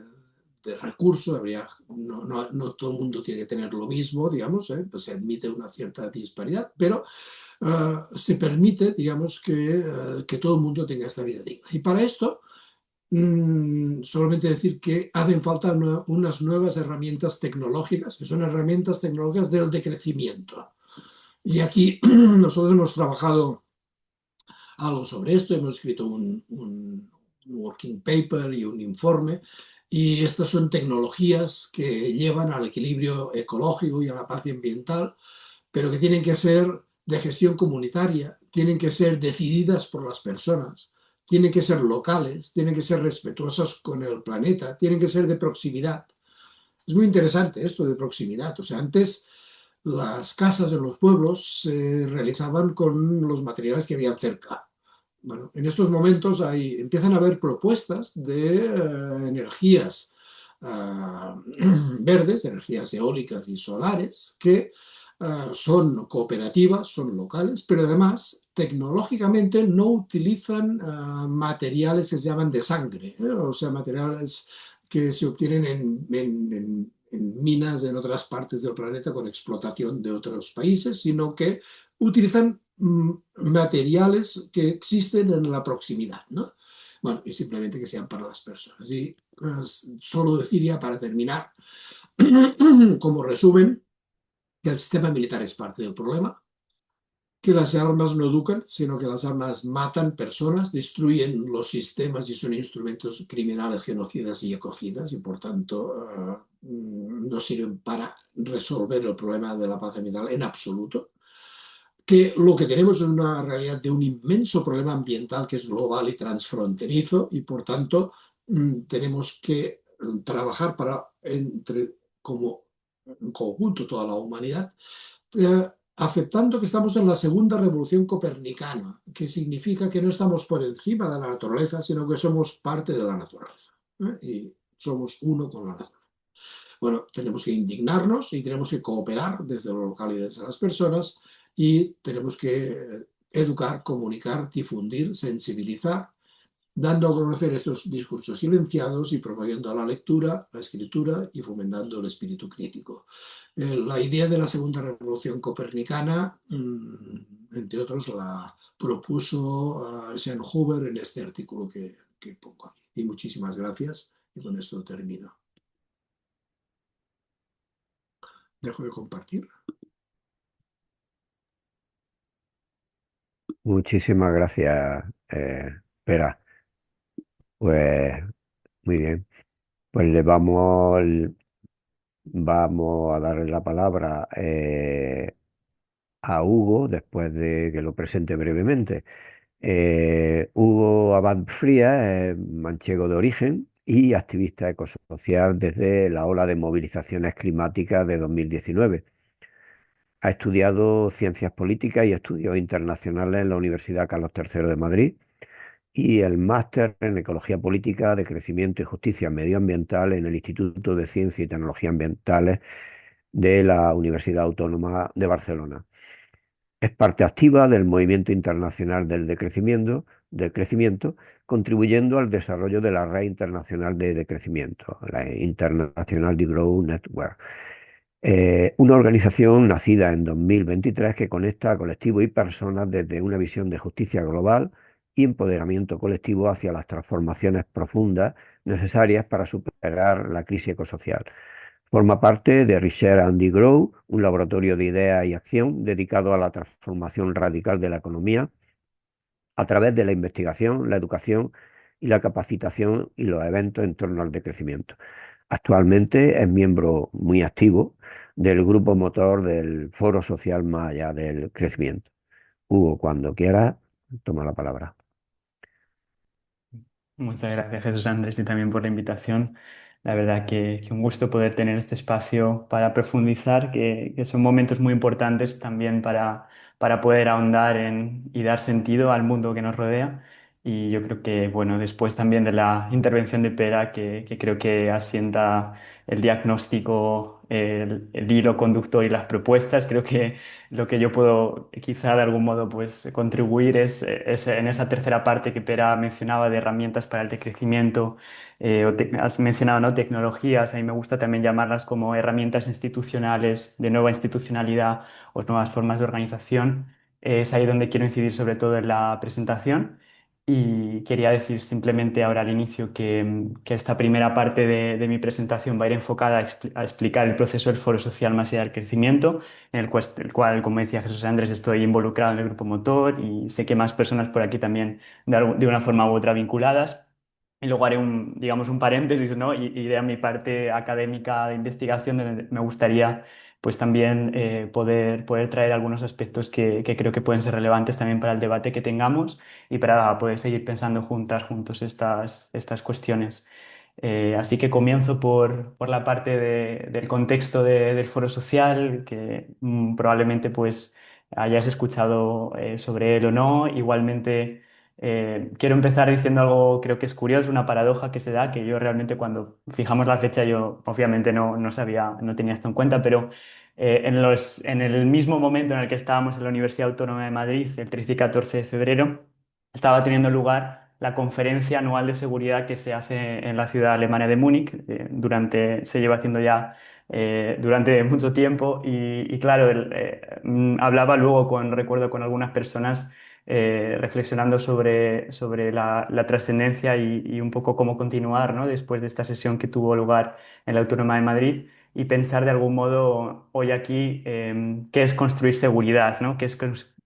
Speaker 2: recursos, no todo el mundo tiene que tener lo mismo, digamos, pues se admite una cierta disparidad, pero se permite, digamos, que todo el mundo tenga esta vida digna. Y para esto, solamente decir que hacen falta unas nuevas herramientas tecnológicas, que son herramientas tecnológicas del decrecimiento. Y aquí nosotros hemos trabajado algo sobre esto, hemos escrito un working paper y un informe, y estas son tecnologías que llevan al equilibrio ecológico y a la paz ambiental, pero que tienen que ser de gestión comunitaria, tienen que ser decididas por las personas, tienen que ser locales, tienen que ser respetuosas con el planeta, tienen que ser de proximidad. Es muy interesante esto de proximidad. O sea, antes las casas en los pueblos se realizaban con los materiales que habían cerca. Bueno, en estos momentos empiezan a haber propuestas de energías verdes, energías eólicas y solares, que son cooperativas, son locales, pero además tecnológicamente no utilizan materiales que se llaman de sangre, o sea, materiales que se obtienen en minas en otras partes del planeta con explotación de otros países, sino que utilizan materiales que existen en la proximidad, ¿no? Bueno, y simplemente que sean para las personas. Y solo decir ya para terminar, como resumen, que el sistema militar es parte del problema, que las armas no educan, sino que las armas matan personas, destruyen los sistemas y son instrumentos criminales, genocidas y ecocidas, y por tanto no sirven para resolver el problema de la paz ambiental en absoluto. Que lo que tenemos es una realidad de un inmenso problema ambiental que es global y transfronterizo, y por tanto tenemos que trabajar para, como en conjunto toda la humanidad, aceptando que estamos en la segunda revolución copernicana, que significa que no estamos por encima de la naturaleza, sino que somos parte de la naturaleza, y somos uno con la naturaleza. Bueno, tenemos que indignarnos y tenemos que cooperar desde lo local y desde las personas, y tenemos que educar, comunicar, difundir, sensibilizar, dando a conocer estos discursos silenciados y promoviendo la lectura, la escritura y fomentando el espíritu crítico. La idea de la segunda revolución copernicana, entre otros, la propuso Jean Huber en este artículo que pongo aquí. Y muchísimas gracias, y con esto termino. Dejo de compartir.
Speaker 1: Muchísimas gracias, Pera. Pues muy bien. Pues vamos a darle la palabra a Hugo después de que lo presente brevemente. Hugo Abad Frías es manchego de origen y activista ecosocial desde la ola de movilizaciones climáticas de 2019. Ha estudiado ciencias políticas y estudios internacionales en la Universidad Carlos III de Madrid y el máster en Ecología Política de Crecimiento y Justicia Medioambiental en el Instituto de Ciencia y Tecnología Ambientales de la Universidad Autónoma de Barcelona. Es parte activa del movimiento internacional del crecimiento, contribuyendo al desarrollo de la Red Internacional de Decrecimiento, la International Degrowth Network, una organización nacida en 2023 que conecta a colectivos y personas desde una visión de justicia global y empoderamiento colectivo hacia las transformaciones profundas necesarias para superar la crisis ecosocial. Forma parte de Research and Grow, un laboratorio de ideas y acción dedicado a la transformación radical de la economía a través de la investigación, la educación y la capacitación y los eventos en torno al decrecimiento. Actualmente es miembro muy activo del grupo motor del Foro Social Más Allá del Crecimiento. Hugo, cuando quieras, toma la palabra.
Speaker 3: Muchas gracias, Jesús Andrés, y también por la invitación. La verdad que un gusto poder tener este espacio para profundizar, que son momentos muy importantes también para poder ahondar y dar sentido al mundo que nos rodea. Y yo creo que, bueno, después también de la intervención de Pera, que creo que asienta el diagnóstico, el hilo conductor y las propuestas, creo que lo que yo puedo quizá de algún modo pues contribuir es en esa tercera parte que Pera mencionaba de herramientas para el decrecimiento, has mencionado, ¿no? Tecnologías, a mí me gusta también llamarlas como herramientas institucionales, de nueva institucionalidad o nuevas formas de organización. Es ahí donde quiero incidir sobre todo en la presentación. Y quería decir simplemente ahora al inicio que esta primera parte de mi presentación va a ir enfocada a explicar el proceso del Foro Social más allá del crecimiento, en el cual, como decía Jesús Andrés, estoy involucrado en el grupo motor y sé que más personas por aquí también de una forma u otra vinculadas. Y luego haré digamos, un paréntesis, ¿no? Y iré a mi parte académica de investigación, donde me gustaría pues también poder traer algunos aspectos que creo que pueden ser relevantes también para el debate que tengamos y para poder seguir pensando juntos estas cuestiones. Así que comienzo por la parte del contexto del foro social, que probablemente pues hayas escuchado sobre él o no. Igualmente, quiero empezar diciendo algo, creo que es curioso, una paradoja que se da, que yo realmente cuando fijamos la fecha, yo obviamente no sabía, no tenía esto en cuenta, pero en el mismo momento en el que estábamos en la Universidad Autónoma de Madrid, el 13 y 14 de febrero, estaba teniendo lugar la conferencia anual de seguridad que se hace en la ciudad alemana de Múnich. Se lleva haciendo ya durante mucho tiempo y claro, hablaba luego recuerdo con algunas personas reflexionando sobre la trascendencia y un poco cómo continuar, ¿no? Después de esta sesión que tuvo lugar en la Autónoma de Madrid y pensar de algún modo hoy aquí qué es construir seguridad, ¿no? ¿Qué es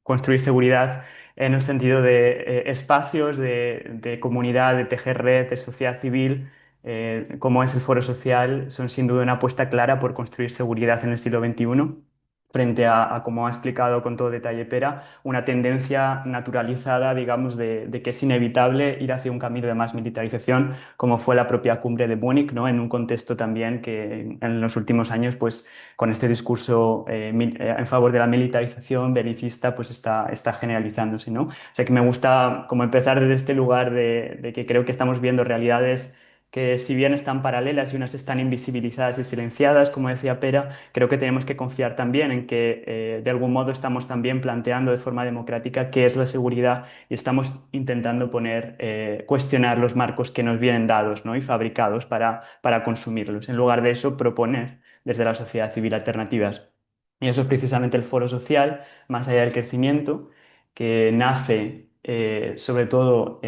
Speaker 3: construir seguridad en el sentido de espacios de comunidad, de tejer red, de sociedad civil, como es el foro social, son sin duda una apuesta clara por construir seguridad en el siglo XXI, frente como ha explicado con todo detalle Pera, una tendencia naturalizada, digamos, de que es inevitable ir hacia un camino de más militarización, como fue la propia cumbre de Múnich, ¿no? En un contexto también que en los últimos años, pues, con este discurso en favor de la militarización belicista, pues está generalizándose, ¿no? O sea que me gusta como empezar desde este lugar de que creo que estamos viendo realidades que si bien están paralelas y unas están invisibilizadas y silenciadas, como decía Pera, creo que tenemos que confiar también en que de algún modo estamos también planteando de forma democrática qué es la seguridad y estamos intentando cuestionar los marcos que nos vienen dados, ¿no? Y fabricados para consumirlos. En lugar de eso, proponer desde la sociedad civil alternativas. Y eso es precisamente el foro social, más allá del crecimiento, que nace sobre todo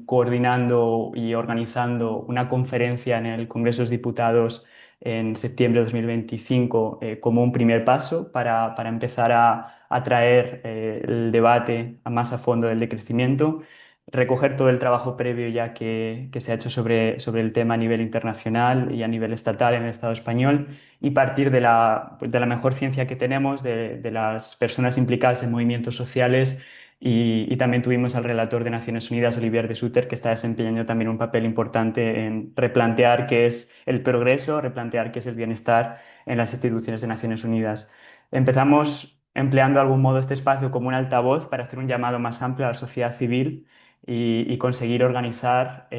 Speaker 3: coordinando y organizando una conferencia en el Congreso de los Diputados en septiembre de 2025 como un primer paso para empezar a traer el debate más a fondo del decrecimiento, recoger todo el trabajo previo ya que se ha hecho sobre el tema a nivel internacional y a nivel estatal en el Estado español y partir de la mejor ciencia que tenemos, de las personas implicadas en movimientos sociales y también tuvimos al relator de Naciones Unidas, Olivier de Schutter, que está desempeñando también un papel importante en replantear qué es el progreso, replantear qué es el bienestar en las instituciones de Naciones Unidas. Empezamos empleando de algún modo este espacio como un altavoz para hacer un llamado más amplio a la sociedad civil y conseguir organizar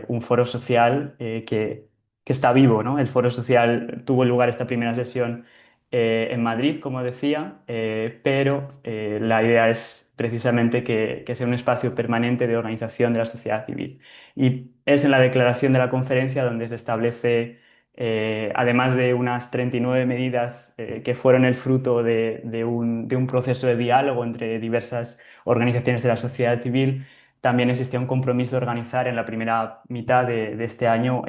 Speaker 3: un foro social que está vivo, ¿no? El foro social tuvo lugar esta primera sesión en Madrid, como decía, pero la idea es precisamente que sea un espacio permanente de organización de la sociedad civil. Y es en la declaración de la conferencia donde se establece, además de unas 39 medidas que fueron el fruto de un proceso de diálogo entre diversas organizaciones de la sociedad civil, también existía un compromiso de organizar en la primera mitad de este año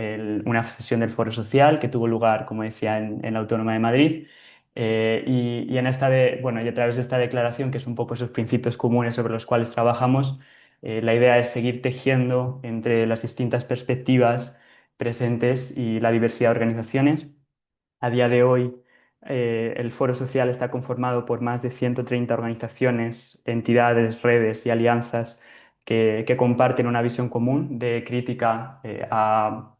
Speaker 3: una sesión del Foro Social que tuvo lugar, como decía, en la Autónoma de Madrid. Y en bueno, y a través de esta declaración, que es un poco esos principios comunes sobre los cuales trabajamos, la idea es seguir tejiendo entre las distintas perspectivas presentes y la diversidad de organizaciones. A día de hoy, el Foro Social está conformado por más de 130 organizaciones, entidades, redes y alianzas que comparten una visión común de crítica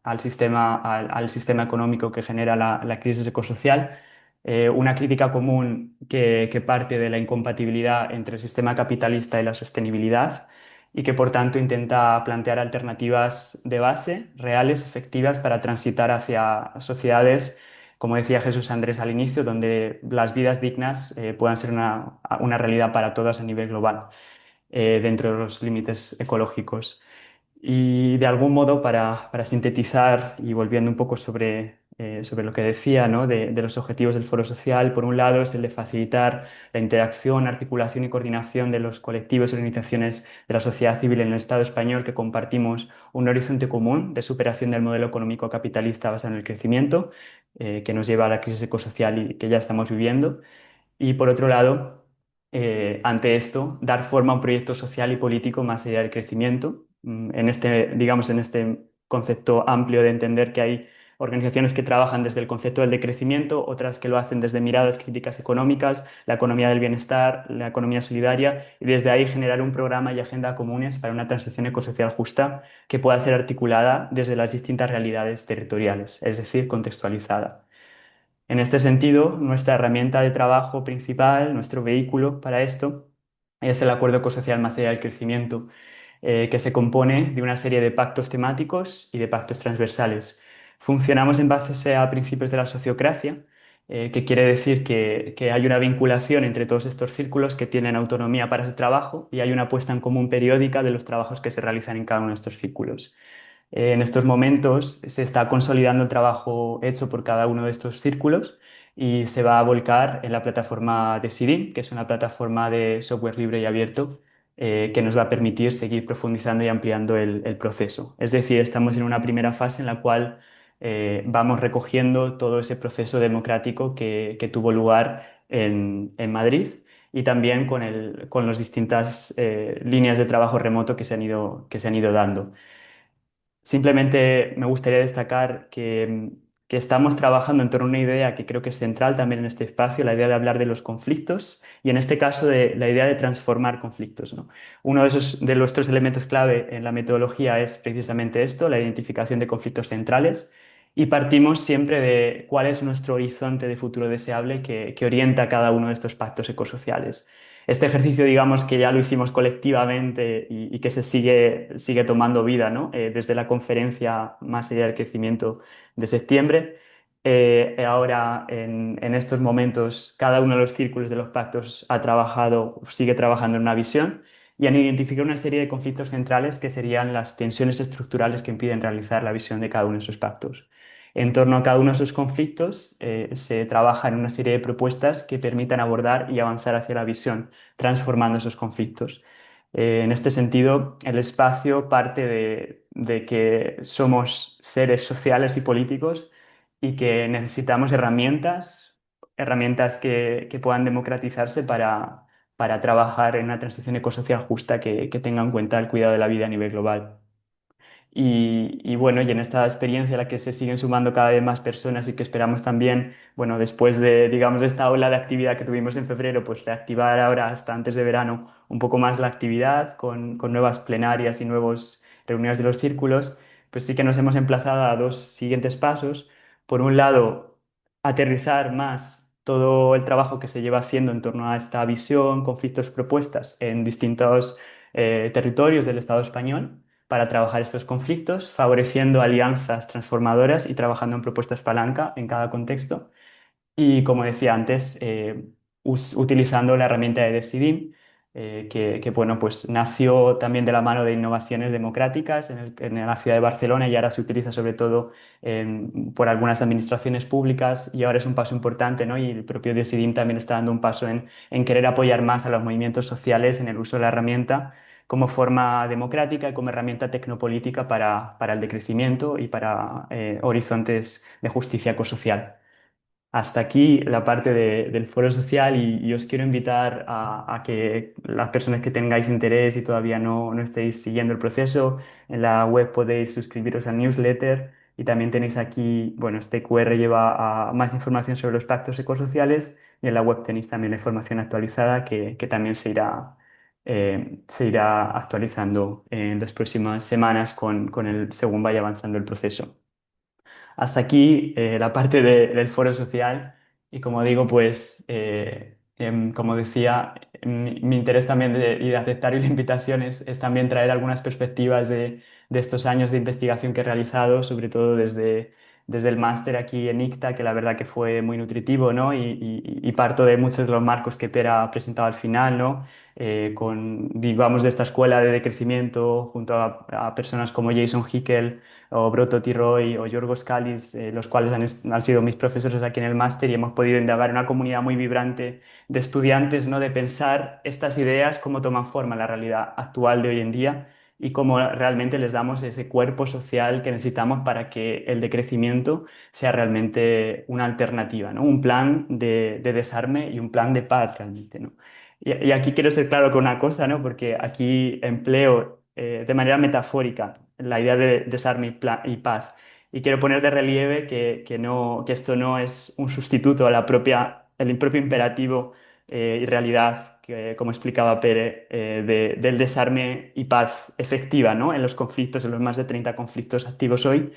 Speaker 3: al sistema económico que genera la crisis ecosocial. Una crítica común que parte de la incompatibilidad entre el sistema capitalista y la sostenibilidad y que por tanto intenta plantear alternativas de base, reales, efectivas, para transitar hacia sociedades, como decía Jesús Andrés al inicio, donde las vidas dignas puedan ser una realidad para todas a nivel global, dentro de los límites ecológicos. Y de algún modo, para sintetizar y volviendo un poco sobre lo que decía, ¿no? De los objetivos del Foro Social, por un lado es el de facilitar la interacción, articulación y coordinación de los colectivos y organizaciones de la sociedad civil en el Estado español que compartimos un horizonte común de superación del modelo económico capitalista basado en el crecimiento, que nos lleva a la crisis ecosocial y que ya estamos viviendo. Y por otro lado, ante esto, dar forma a un proyecto social y político más allá del crecimiento. En digamos, en este concepto amplio de entender que hay organizaciones que trabajan desde el concepto del decrecimiento, otras que lo hacen desde miradas críticas económicas, la economía del bienestar, la economía solidaria, y desde ahí generar un programa y agenda comunes para una transición ecosocial justa que pueda ser articulada desde las distintas realidades territoriales, es decir, contextualizada. En este sentido, nuestra herramienta de trabajo principal, nuestro vehículo para esto, es el Acuerdo Ecosocial más allá del crecimiento, que se compone de una serie de pactos temáticos y de pactos transversales. Funcionamos en base a principios de la sociocracia, que quiere decir que hay una vinculación entre todos estos círculos que tienen autonomía para su trabajo y hay una puesta en común periódica de los trabajos que se realizan en cada uno de estos círculos. En estos momentos se está consolidando el trabajo hecho por cada uno de estos círculos y se va a volcar en la plataforma de Sirin, que es una plataforma de software libre y abierto que nos va a permitir seguir profundizando y ampliando el proceso. Es decir, estamos en una primera fase en la cual vamos recogiendo todo ese proceso democrático que tuvo lugar en Madrid y también con las distintas líneas de trabajo remoto que se han ido dando. Simplemente me gustaría destacar que estamos trabajando en torno a una idea que creo que es central también en este espacio, la idea de hablar de los conflictos y en este caso de la idea de transformar conflictos, ¿no? Uno de nuestros elementos clave en la metodología es precisamente esto, la identificación de conflictos centrales y partimos siempre de cuál es nuestro horizonte de futuro deseable que orienta cada uno de estos pactos ecosociales. Este ejercicio, digamos que ya lo hicimos colectivamente y que sigue tomando vida, ¿no? Desde la conferencia Más allá del crecimiento de septiembre. Ahora, en estos momentos, cada uno de los círculos de los pactos sigue trabajando en una visión y han identificado una serie de conflictos centrales que serían las tensiones estructurales que impiden realizar la visión de cada uno de esos pactos. En torno a cada uno de esos conflictos, se trabaja en una serie de propuestas que permitan abordar y avanzar hacia la visión, transformando esos conflictos. En este sentido, el espacio parte de que somos seres sociales y políticos y que necesitamos herramientas que puedan democratizarse para trabajar en una transición ecosocial justa que tenga en cuenta el cuidado de la vida a nivel global. Y bueno, y en esta experiencia a la que se siguen sumando cada vez más personas y que esperamos también, bueno, después de, digamos, de esta ola de actividad que tuvimos en febrero, pues reactivar ahora hasta antes de verano un poco más la actividad con nuevas plenarias y nuevas reuniones de los círculos, pues sí que nos hemos emplazado a dos siguientes pasos. Por un lado, aterrizar más todo el trabajo que se lleva haciendo en torno a esta visión, conflictos, propuestas en distintos territorios del Estado español para trabajar estos conflictos, favoreciendo alianzas transformadoras y trabajando en propuestas palanca en cada contexto. Y como decía antes, utilizando la herramienta de Decidim, bueno, pues nació también de la mano de innovaciones democráticas en la ciudad de Barcelona y ahora se utiliza sobre todo por algunas administraciones públicas y ahora es un paso importante, ¿no? Y el propio Decidim también está dando un paso en querer apoyar más a los movimientos sociales en el uso de la herramienta como forma democrática y como herramienta tecnopolítica para el decrecimiento y para horizontes de justicia ecosocial. Hasta aquí la parte del foro social y os quiero invitar a que las personas que tengáis interés y todavía no estéis siguiendo el proceso, en la web podéis suscribiros al newsletter y también tenéis aquí, bueno, este QR lleva a más información sobre los pactos ecosociales y en la web tenéis también la información actualizada que también se irá actualizando en las próximas semanas según vaya avanzando el proceso. Hasta aquí la parte del foro social y como digo, pues como decía, mi interés también y de aceptar la invitación es también traer algunas perspectivas de estos años de investigación que he realizado, sobre todo desde el máster aquí en ICTA, que la verdad que fue muy nutritivo, ¿no? Y parto de muchos de los marcos que Pera ha presentado al final, ¿no? Digamos, de esta escuela de decrecimiento junto a personas como Jason Hickel o Broto T. Roy o Yorgos Callis, los cuales han sido mis profesores aquí en el máster y hemos podido indagar una comunidad muy vibrante de estudiantes, ¿no? De pensar estas ideas, cómo toman forma en la realidad actual de hoy en día y cómo realmente les damos ese cuerpo social que necesitamos para que el decrecimiento sea realmente una alternativa, ¿no? Un plan de desarme y un plan de paz realmente, ¿no? Y aquí quiero ser claro con una cosa, ¿no? Porque aquí empleo de manera metafórica la idea de desarme y paz. Y quiero poner de relieve que esto no es un sustituto a el propio imperativo y realidad, que, como explicaba Pere, del desarme y paz efectiva, ¿no? En los conflictos, en los más de 30 conflictos activos hoy,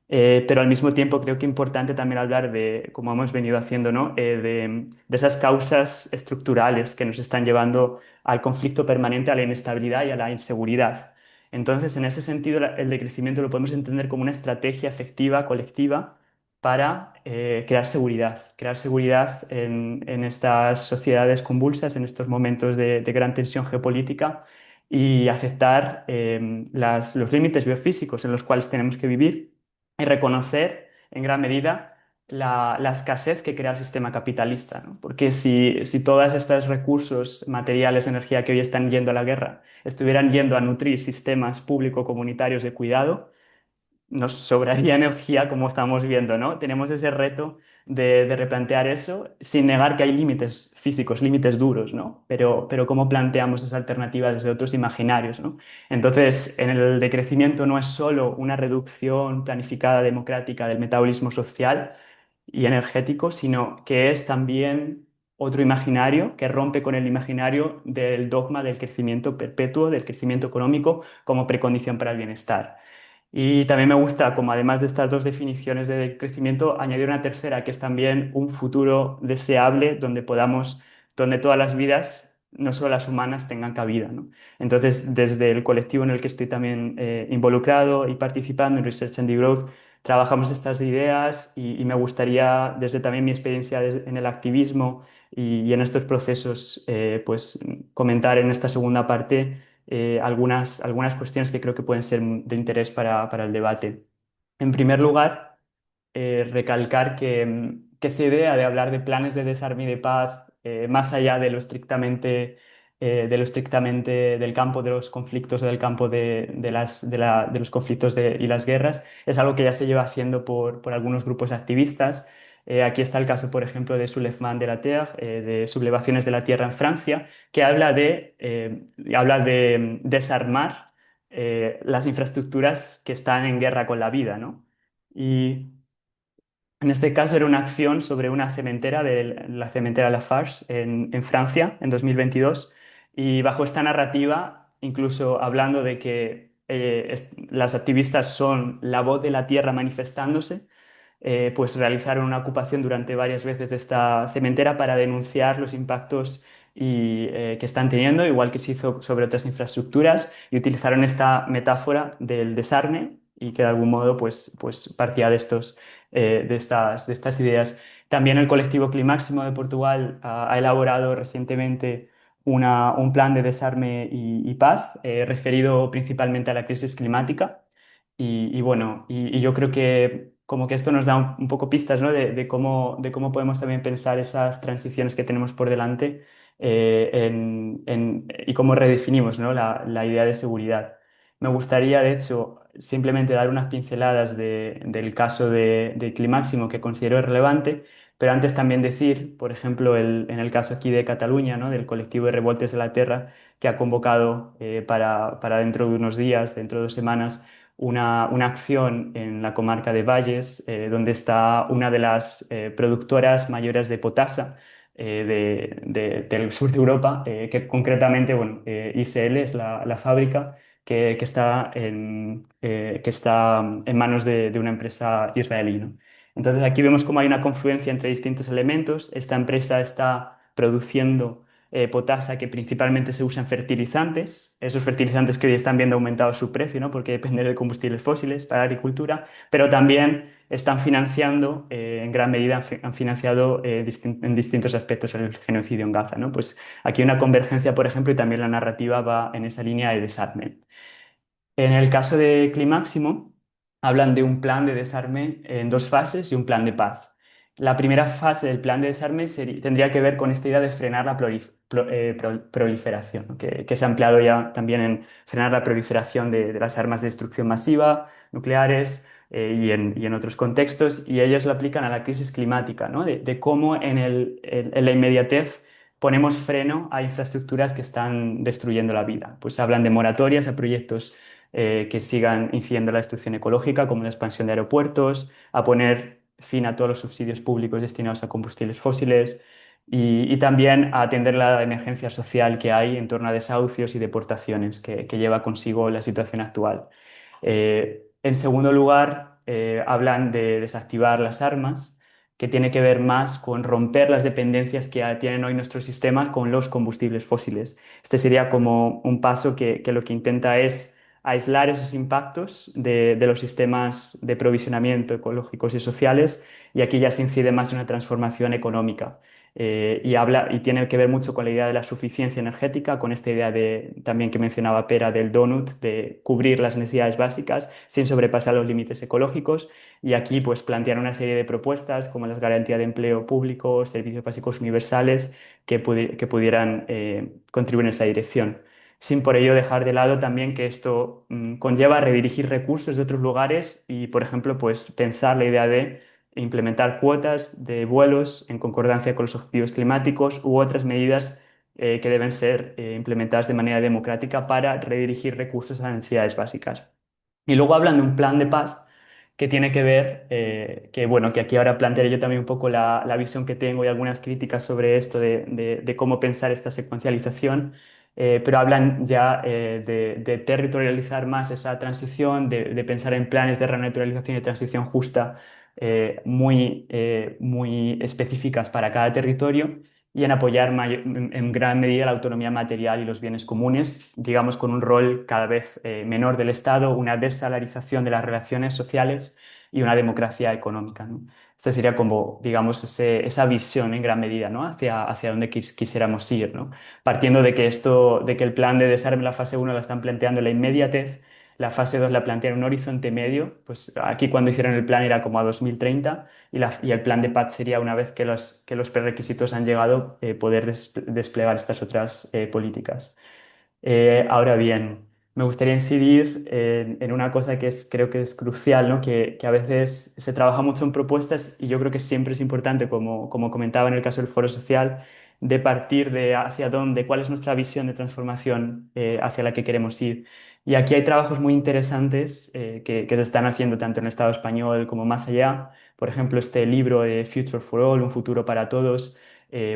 Speaker 3: pero al mismo tiempo creo que es importante también hablar de, como hemos venido haciendo, ¿no? De esas causas estructurales que nos están llevando al conflicto permanente, a la inestabilidad y a la inseguridad. Entonces, en ese sentido, el decrecimiento lo podemos entender como una estrategia efectiva, colectiva, para crear seguridad en estas sociedades convulsas, en estos momentos de gran tensión geopolítica y aceptar los límites biofísicos en los cuales tenemos que vivir y reconocer en gran medida la escasez que crea el sistema capitalista, ¿no? Porque si todos estos recursos materiales, energía que hoy están yendo a la guerra, estuvieran yendo a nutrir sistemas público-comunitarios de cuidado, nos sobraría energía como estamos viendo, ¿no? Tenemos ese reto de replantear eso sin negar que hay límites físicos, límites duros, ¿no? Pero cómo planteamos esa alternativa desde otros imaginarios, ¿no? Entonces, en el decrecimiento no es solo una reducción planificada democrática del metabolismo social y energético, sino que es también otro imaginario que rompe con el imaginario del dogma del crecimiento perpetuo, del crecimiento económico como precondición para el bienestar. Y también me gusta, como además de estas dos definiciones de crecimiento, añadir una tercera, que es también un futuro deseable donde todas las vidas, no solo las humanas, tengan cabida, ¿no? Entonces, desde el colectivo en el que estoy también involucrado y participando en Research and Growth, trabajamos estas ideas y me gustaría, desde también mi experiencia en el activismo y en estos procesos, pues comentar en esta segunda parte algunas cuestiones que creo que pueden ser de interés para el debate. En primer lugar, recalcar que esta idea de hablar de planes de desarme y de paz, más allá de lo estrictamente del campo de los conflictos o del campo de los conflictos y las guerras, es algo que ya se lleva haciendo por algunos grupos activistas. Aquí está el caso, por ejemplo, de Soulèvement de la Terre, de Sublevaciones de la Tierra en Francia, que habla de desarmar las infraestructuras que están en guerra con la vida, ¿no? Y en este caso era una acción sobre una cementera, la cementera Lafarge en Francia, en 2022, y bajo esta narrativa, incluso hablando de que las activistas son la voz de la tierra manifestándose, pues realizaron una ocupación durante varias veces de esta cementera para denunciar los impactos que están teniendo, igual que se hizo sobre otras infraestructuras, y utilizaron esta metáfora del desarme y que de algún modo pues partía de estas ideas. También el colectivo Climáximo de Portugal ha elaborado recientemente un plan de desarme y paz referido principalmente a la crisis climática. Bueno, y yo creo que como que esto nos da un poco pistas, ¿no? de cómo podemos también pensar esas transiciones que tenemos por delante y cómo redefinimos, ¿no? La idea de seguridad. Me gustaría, de hecho, simplemente dar unas pinceladas del caso de Climáximo que considero relevante, pero antes también decir, por ejemplo, en el caso aquí de Cataluña, ¿no? Del colectivo de Revoltes de la Tierra, que ha convocado para dentro de unos días, dentro de 2 semanas, una acción en la comarca de Valles, donde está una de las productoras mayores de potasa del sur de Europa, que concretamente, bueno, ISL es la fábrica que está en manos de una empresa israelí, ¿no? Entonces aquí vemos cómo hay una confluencia entre distintos elementos. Esta empresa está produciendo potasa que principalmente se usa en fertilizantes, esos fertilizantes que hoy están viendo aumentado su precio, ¿no? Porque dependen de combustibles fósiles para la agricultura, pero también están financiando, en gran medida han financiado en distintos aspectos el genocidio en Gaza, ¿no? Pues aquí hay una convergencia, por ejemplo, y también la narrativa va en esa línea de desarme. En el caso de Climáximo, hablan de un plan de desarme en 2 fases y un plan de paz. La primera fase del plan de desarme tendría que ver con esta idea de frenar la proliferación, ¿no? Que se ha empleado ya también en frenar la proliferación de las armas de destrucción masiva, nucleares, y en otros contextos, y ellos lo aplican a la crisis climática, ¿no? De cómo en la inmediatez ponemos freno a infraestructuras que están destruyendo la vida. Pues hablan de moratorias a proyectos que sigan incidiendo en la destrucción ecológica, como la expansión de aeropuertos, a poner fin a todos los subsidios públicos destinados a combustibles fósiles y también a atender la emergencia social que hay en torno a desahucios y deportaciones que lleva consigo la situación actual. En segundo lugar, hablan de desactivar las armas, que tiene que ver más con romper las dependencias que tienen hoy nuestros sistemas con los combustibles fósiles. Este sería como un paso que lo que intenta es aislar esos impactos de los sistemas de provisionamiento ecológicos y sociales, y aquí ya se incide más en una transformación económica. Y tiene que ver mucho con la idea de la suficiencia energética, con esta idea también que mencionaba Pera del donut, de cubrir las necesidades básicas sin sobrepasar los límites ecológicos. Y aquí pues plantear una serie de propuestas como las garantías de empleo público, servicios básicos universales que pudieran contribuir en esta dirección, sin por ello dejar de lado también que esto conlleva redirigir recursos de otros lugares y, por ejemplo, pues pensar la idea de implementar cuotas de vuelos en concordancia con los objetivos climáticos u otras medidas que deben ser implementadas de manera democrática para redirigir recursos a las necesidades básicas. Y luego hablan de un plan de paz que tiene que ver, que bueno, que aquí ahora plantearé yo también un poco la visión que tengo y algunas críticas sobre esto de cómo pensar esta secuencialización, pero hablan ya de territorializar más esa transición, de pensar en planes de renaturalización y de transición justa muy específicas para cada territorio y en apoyar en gran medida la autonomía material y los bienes comunes, digamos, con un rol cada vez menor del Estado, una desalarización de las relaciones sociales y una democracia económica, ¿no? Esta sería como, digamos, esa visión en gran medida, ¿no? Hacia dónde quisiéramos ir, ¿no? Partiendo de que el plan de desarme, la fase 1 la están planteando en la inmediatez, la fase 2 la plantea en un horizonte medio, pues aquí cuando hicieron el plan era como a 2030 y el plan de paz sería una vez que los prerequisitos han llegado, poder desplegar estas otras políticas. Ahora bien, me gustaría incidir en una cosa creo que es crucial, ¿no? Que a veces se trabaja mucho en propuestas y yo creo que siempre es importante, como comentaba en el caso del Foro Social, de partir de hacia dónde, cuál es nuestra visión de transformación hacia la que queremos ir. Y aquí hay trabajos muy interesantes que se están haciendo tanto en el Estado español como más allá. Por ejemplo, este libro de Future for All, Un futuro para todos,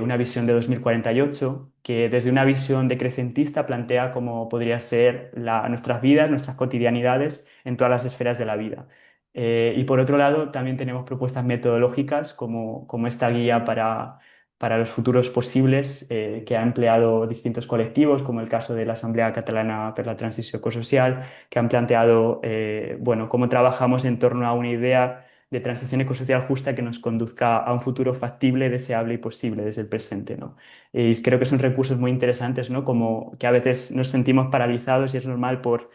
Speaker 3: una visión de 2048, que desde una visión decrecentista plantea cómo podría ser nuestras vidas, nuestras cotidianidades en todas las esferas de la vida. Y por otro lado, también tenemos propuestas metodológicas como esta guía para los futuros posibles que ha empleado distintos colectivos, como el caso de la Asamblea Catalana per la Transició Ecosocial, que han planteado bueno, cómo trabajamos en torno a una idea de transición ecosocial justa que nos conduzca a un futuro factible, deseable y posible desde el presente, ¿no? Y creo que son recursos muy interesantes, ¿no? Como que a veces nos sentimos paralizados y es normal por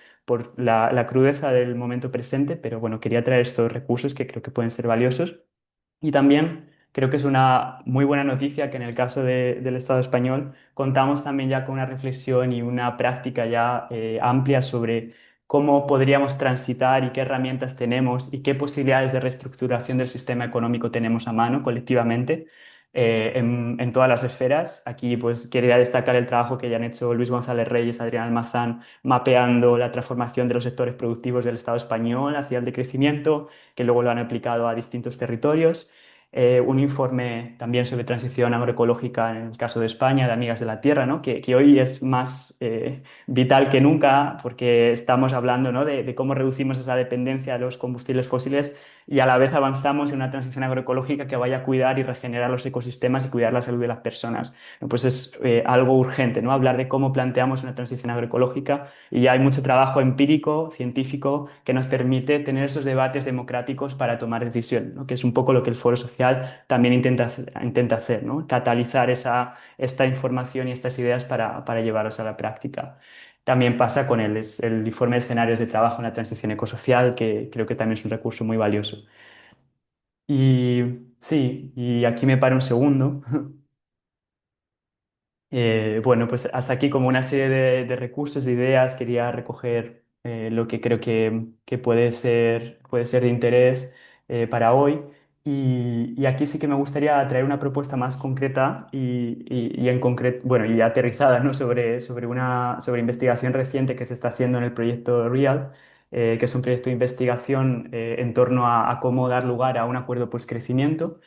Speaker 3: la crudeza del momento presente, pero bueno, quería traer estos recursos que creo que pueden ser valiosos. Y también creo que es una muy buena noticia que en el caso del Estado español contamos también ya con una reflexión y una práctica ya amplia sobre cómo podríamos transitar y qué herramientas tenemos y qué posibilidades de reestructuración del sistema económico tenemos a mano colectivamente en todas las esferas. Aquí pues quería destacar el trabajo que ya han hecho Luis González Reyes, Adrián Almazán, mapeando la transformación de los sectores productivos del Estado español hacia el decrecimiento, que luego lo han aplicado a distintos territorios. Un informe también sobre transición agroecológica en el caso de España, de Amigas de la Tierra, ¿no? Que hoy es más vital que nunca porque estamos hablando, ¿no? de cómo reducimos esa dependencia de los combustibles fósiles y a la vez avanzamos en una transición agroecológica que vaya a cuidar y regenerar los ecosistemas y cuidar la salud de las personas. Pues es algo urgente, ¿no? Hablar de cómo planteamos una transición agroecológica y ya hay mucho trabajo empírico, científico, que nos permite tener esos debates democráticos para tomar decisiones, ¿no? Que es un poco lo que el Foro Social también intenta hacer, ¿no? Catalizar esta información y estas ideas para llevarlas a la práctica. También pasa con el informe de escenarios de trabajo en la transición ecosocial, que creo que también es un recurso muy valioso. Y sí, y aquí me paro un segundo. Bueno, pues hasta aquí como una serie de recursos, de ideas, quería recoger lo que creo que puede ser de interés para hoy. Y aquí sí que me gustaría traer una propuesta más concreta y en concreto, bueno, y aterrizada, ¿no? sobre investigación reciente que se está haciendo en el proyecto REAL, que es un proyecto de investigación en torno a cómo dar lugar a un acuerdo post-crecimiento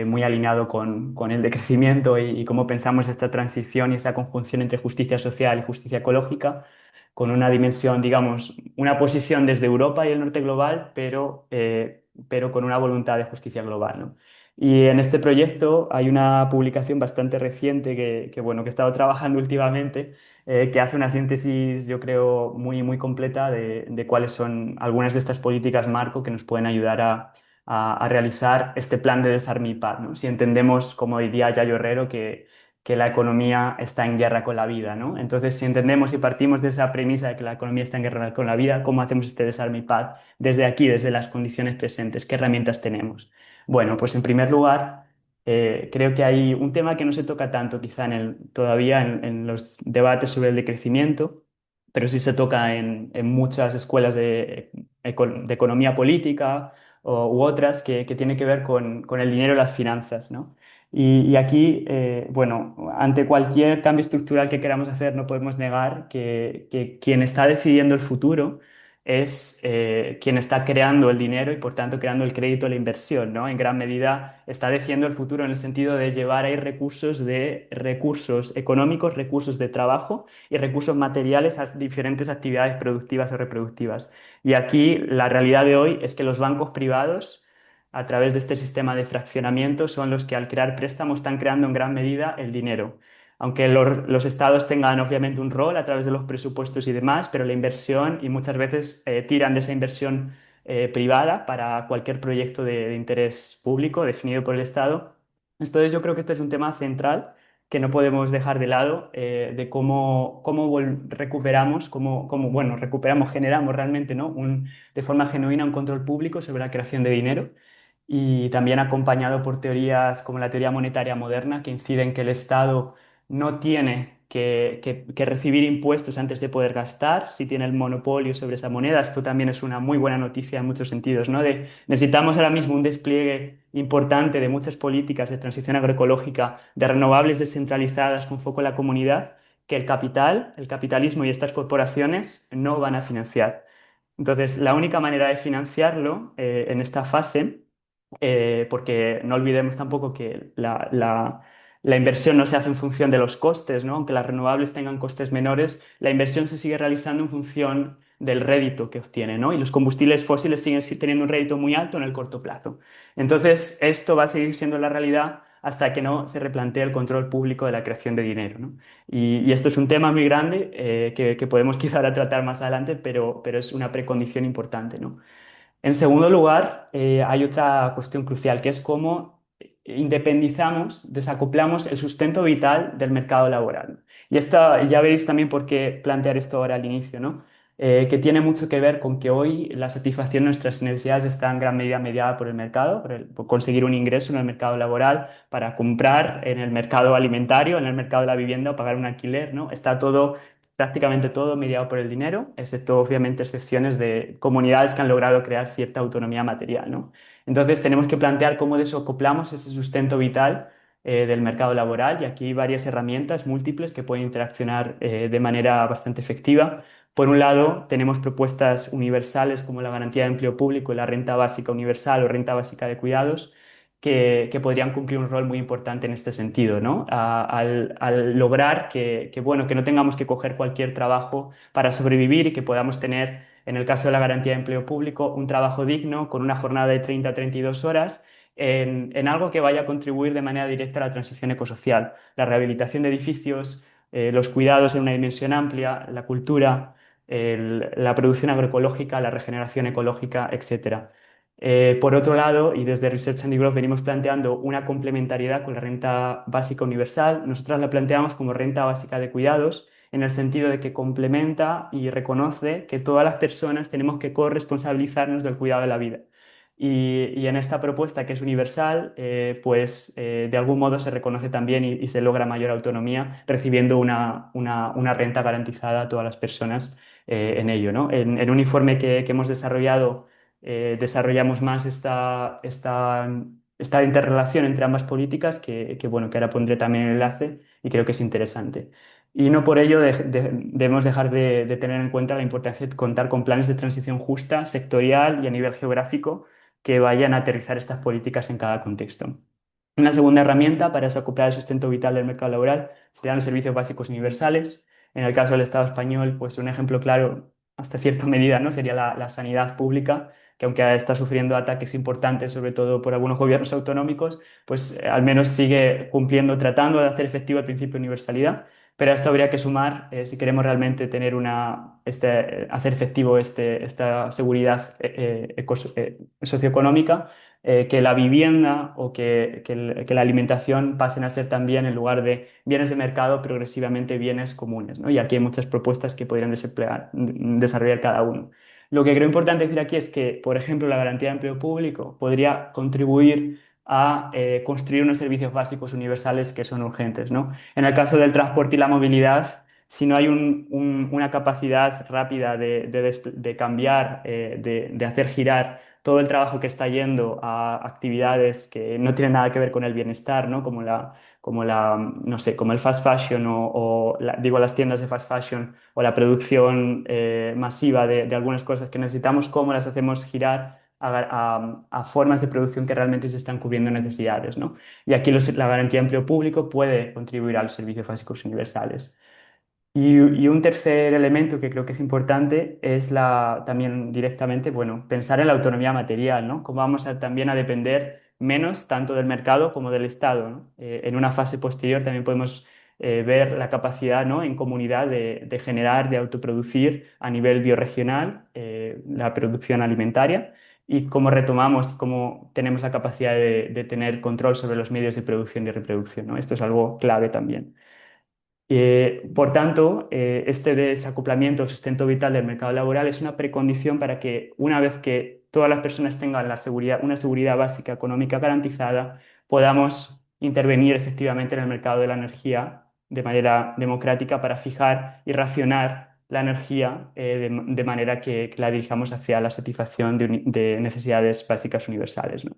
Speaker 3: muy alineado con el decrecimiento y cómo pensamos esta transición y esa conjunción entre justicia social y justicia ecológica, con una dimensión, digamos, una posición desde Europa y el norte global, pero con una voluntad de justicia global, ¿no? Y en este proyecto hay una publicación bastante reciente bueno, que he estado trabajando últimamente, que hace una síntesis, yo creo, muy completa de cuáles son algunas de estas políticas marco que nos pueden ayudar a realizar este plan de desarme y paz, ¿no? Si entendemos, como diría Yayo Herrero, que la economía está en guerra con la vida, ¿no? Entonces, si entendemos y partimos de esa premisa de que la economía está en guerra con la vida, ¿cómo hacemos este desarme y paz desde aquí, desde las condiciones presentes? ¿Qué herramientas tenemos? Bueno, pues en primer lugar, creo que hay un tema que no se toca tanto quizá todavía en los debates sobre el decrecimiento, pero sí se toca en muchas escuelas de economía política u otras que tienen que ver con el dinero y las finanzas, ¿no? Y aquí, bueno, ante cualquier cambio estructural que queramos hacer, no podemos negar que quien está decidiendo el futuro es quien está creando el dinero y, por tanto, creando el crédito, la inversión, ¿no? En gran medida está decidiendo el futuro en el sentido de llevar ahí recursos económicos, recursos de trabajo y recursos materiales a diferentes actividades productivas o reproductivas. Y aquí la realidad de hoy es que los bancos privados, a través de este sistema de fraccionamiento, son los que al crear préstamos están creando en gran medida el dinero. Aunque los estados tengan obviamente un rol a través de los presupuestos y demás, pero la inversión y muchas veces tiran de esa inversión privada para cualquier proyecto de interés público definido por el Estado. Entonces yo creo que este es un tema central que no podemos dejar de lado de cómo recuperamos, bueno, recuperamos, generamos realmente, ¿no? De forma genuina un control público sobre la creación de dinero y también acompañado por teorías como la teoría monetaria moderna, que incide en que el Estado no tiene que recibir impuestos antes de poder gastar, si tiene el monopolio sobre esa moneda. Esto también es una muy buena noticia en muchos sentidos, ¿no? Necesitamos ahora mismo un despliegue importante de muchas políticas de transición agroecológica, de renovables descentralizadas con foco en la comunidad, que el capitalismo y estas corporaciones no van a financiar. Entonces, la única manera de financiarlo en esta fase porque no olvidemos tampoco que la inversión no se hace en función de los costes, ¿no? Aunque las renovables tengan costes menores, la inversión se sigue realizando en función del rédito que obtiene, ¿no? Y los combustibles fósiles siguen teniendo un rédito muy alto en el corto plazo. Entonces, esto va a seguir siendo la realidad hasta que no se replantee el control público de la creación de dinero, ¿no? Y esto es un tema muy grande que podemos quizá ahora tratar más adelante, pero es una precondición importante, ¿no? En segundo lugar, hay otra cuestión crucial, que es cómo independizamos, desacoplamos el sustento vital del mercado laboral. Y esta, ya veréis también por qué plantear esto ahora al inicio, ¿no? que tiene mucho que ver con que hoy la satisfacción de nuestras necesidades está en gran medida mediada por el mercado, por conseguir un ingreso en el mercado laboral, para comprar en el mercado alimentario, en el mercado de la vivienda o pagar un alquiler, ¿no? Está todo, prácticamente todo mediado por el dinero, excepto obviamente excepciones de comunidades que han logrado crear cierta autonomía material, ¿no? Entonces tenemos que plantear cómo desocuplamos ese sustento vital del mercado laboral, y aquí hay varias herramientas múltiples que pueden interaccionar de manera bastante efectiva. Por un lado, tenemos propuestas universales como la garantía de empleo público y la renta básica universal o renta básica de cuidados, que podrían cumplir un rol muy importante en este sentido, ¿no? Al lograr bueno, que no tengamos que coger cualquier trabajo para sobrevivir y que podamos tener, en el caso de la garantía de empleo público, un trabajo digno con una jornada de 30 a 32 horas en algo que vaya a contribuir de manera directa a la transición ecosocial, la rehabilitación de edificios, los cuidados en una dimensión amplia, la cultura, la producción agroecológica, la regeneración ecológica, etcétera. Por otro lado, y desde Research and Development venimos planteando una complementariedad con la renta básica universal. Nosotros la planteamos como renta básica de cuidados, en el sentido de que complementa y reconoce que todas las personas tenemos que corresponsabilizarnos del cuidado de la vida. Y en esta propuesta, que es universal, de algún modo se reconoce también y se logra mayor autonomía recibiendo una renta garantizada a todas las personas en ello, ¿no? En el informe que hemos desarrollado, desarrollamos más esta interrelación entre ambas políticas bueno, que ahora pondré también el enlace y creo que es interesante. Y no por ello debemos dejar de tener en cuenta la importancia de contar con planes de transición justa, sectorial y a nivel geográfico que vayan a aterrizar estas políticas en cada contexto. Una segunda herramienta para desacoplar el sustento vital del mercado laboral serían los servicios básicos universales. En el caso del Estado español, pues un ejemplo claro, hasta cierta medida, ¿no? Sería la sanidad pública, que aunque está sufriendo ataques importantes, sobre todo por algunos gobiernos autonómicos, pues al menos sigue cumpliendo, tratando de hacer efectivo el principio de universalidad. Pero a esto habría que sumar, si queremos realmente tener hacer efectivo esta seguridad socioeconómica, que la vivienda o que la alimentación pasen a ser también, en lugar de bienes de mercado, progresivamente bienes comunes, ¿no? Y aquí hay muchas propuestas que podrían desarrollar cada uno. Lo que creo importante decir aquí es que, por ejemplo, la garantía de empleo público podría contribuir a construir unos servicios básicos universales que son urgentes, ¿no? En el caso del transporte y la movilidad, si no hay una capacidad rápida de cambiar, de hacer girar todo el trabajo que está yendo a actividades que no tienen nada que ver con el bienestar, ¿no? No sé, como el fast fashion digo, las tiendas de fast fashion o la producción masiva de algunas cosas que necesitamos, cómo las hacemos girar a formas de producción que realmente se están cubriendo necesidades, ¿no? Y aquí la garantía de empleo público puede contribuir a los servicios básicos universales. Y un tercer elemento que creo que es importante es también directamente, bueno, pensar en la autonomía material, ¿no? Cómo vamos también a depender menos tanto del mercado como del Estado, ¿no? En una fase posterior también podemos ver la capacidad, ¿no? En comunidad de generar, de autoproducir a nivel biorregional la producción alimentaria, y cómo retomamos, cómo tenemos la capacidad de tener control sobre los medios de producción y reproducción, ¿no? Esto es algo clave también. Por tanto, este desacoplamiento o sustento vital del mercado laboral es una precondición para que, una vez que todas las personas tengan una seguridad básica económica garantizada, podamos intervenir efectivamente en el mercado de la energía de manera democrática para fijar y racionar la energía de manera que la dirijamos hacia la satisfacción de necesidades básicas universales, ¿no?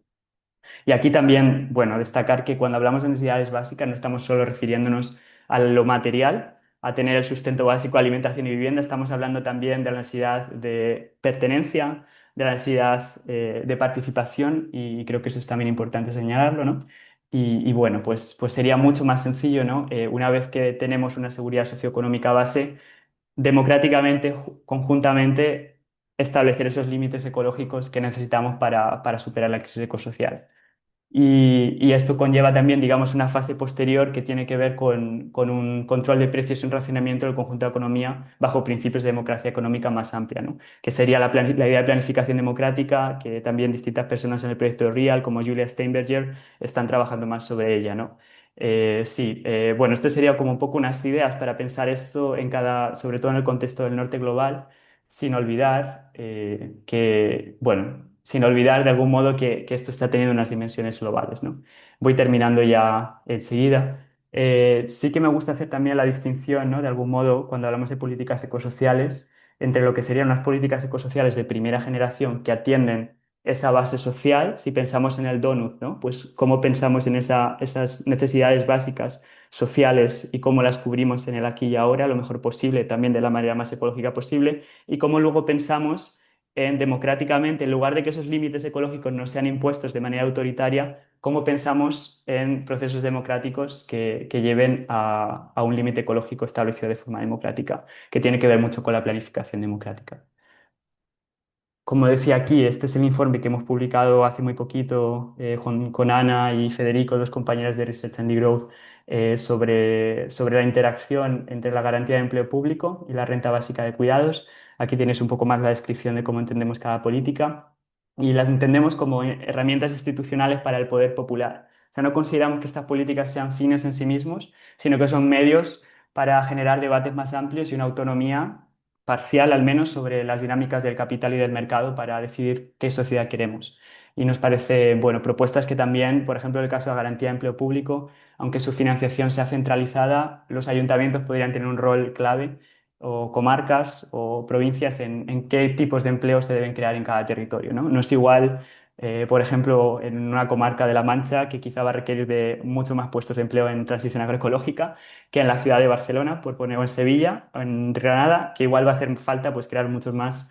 Speaker 3: Y aquí también, bueno, destacar que cuando hablamos de necesidades básicas no estamos solo refiriéndonos a lo material, a tener el sustento básico, alimentación y vivienda, estamos hablando también de la necesidad de pertenencia, de la necesidad de participación, y creo que eso es también importante señalarlo, ¿no? Bueno, pues sería mucho más sencillo, ¿no? Una vez que tenemos una seguridad socioeconómica base, democráticamente, conjuntamente, establecer esos límites ecológicos que necesitamos para superar la crisis ecosocial. Y esto conlleva también, digamos, una fase posterior que tiene que ver con un control de precios y un racionamiento del conjunto de economía bajo principios de democracia económica más amplia, ¿no? Que sería la idea de planificación democrática, que también distintas personas en el proyecto REAL, como Julia Steinberger, están trabajando más sobre ella, ¿no? Bueno, esto sería como un poco unas ideas para pensar esto sobre todo en el contexto del norte global. sin olvidar bueno, sin olvidar de algún modo que esto está teniendo unas dimensiones globales, ¿no? Voy terminando ya enseguida. Sí que me gusta hacer también la distinción, ¿no? De algún modo, cuando hablamos de políticas ecosociales, entre lo que serían unas políticas ecosociales de primera generación que atienden esa base social, si pensamos en el donut, ¿no? Pues cómo pensamos en esas necesidades básicas sociales y cómo las cubrimos en el aquí y ahora lo mejor posible, también de la manera más ecológica posible, y cómo luego pensamos en democráticamente, en lugar de que esos límites ecológicos nos sean impuestos de manera autoritaria, cómo pensamos en procesos democráticos que lleven a un límite ecológico establecido de forma democrática, que tiene que ver mucho con la planificación democrática. Como decía aquí, este es el informe que hemos publicado hace muy poquito con Ana y Federico, dos compañeros de Research and Growth, sobre la interacción entre la garantía de empleo público y la renta básica de cuidados. Aquí tienes un poco más la descripción de cómo entendemos cada política y las entendemos como herramientas institucionales para el poder popular. O sea, no consideramos que estas políticas sean fines en sí mismos, sino que son medios para generar debates más amplios y una autonomía parcial al menos sobre las dinámicas del capital y del mercado para decidir qué sociedad queremos. Y nos parece, bueno, propuestas que también, por ejemplo, en el caso de garantía de empleo público, aunque su financiación sea centralizada, los ayuntamientos podrían tener un rol clave o comarcas o provincias en qué tipos de empleo se deben crear en cada territorio, ¿no? No es igual, por ejemplo, en una comarca de La Mancha que quizá va a requerir de mucho más puestos de empleo en transición agroecológica que en la ciudad de Barcelona, por poner, o en Sevilla, o en Granada, que igual va a hacer falta pues, crear muchos más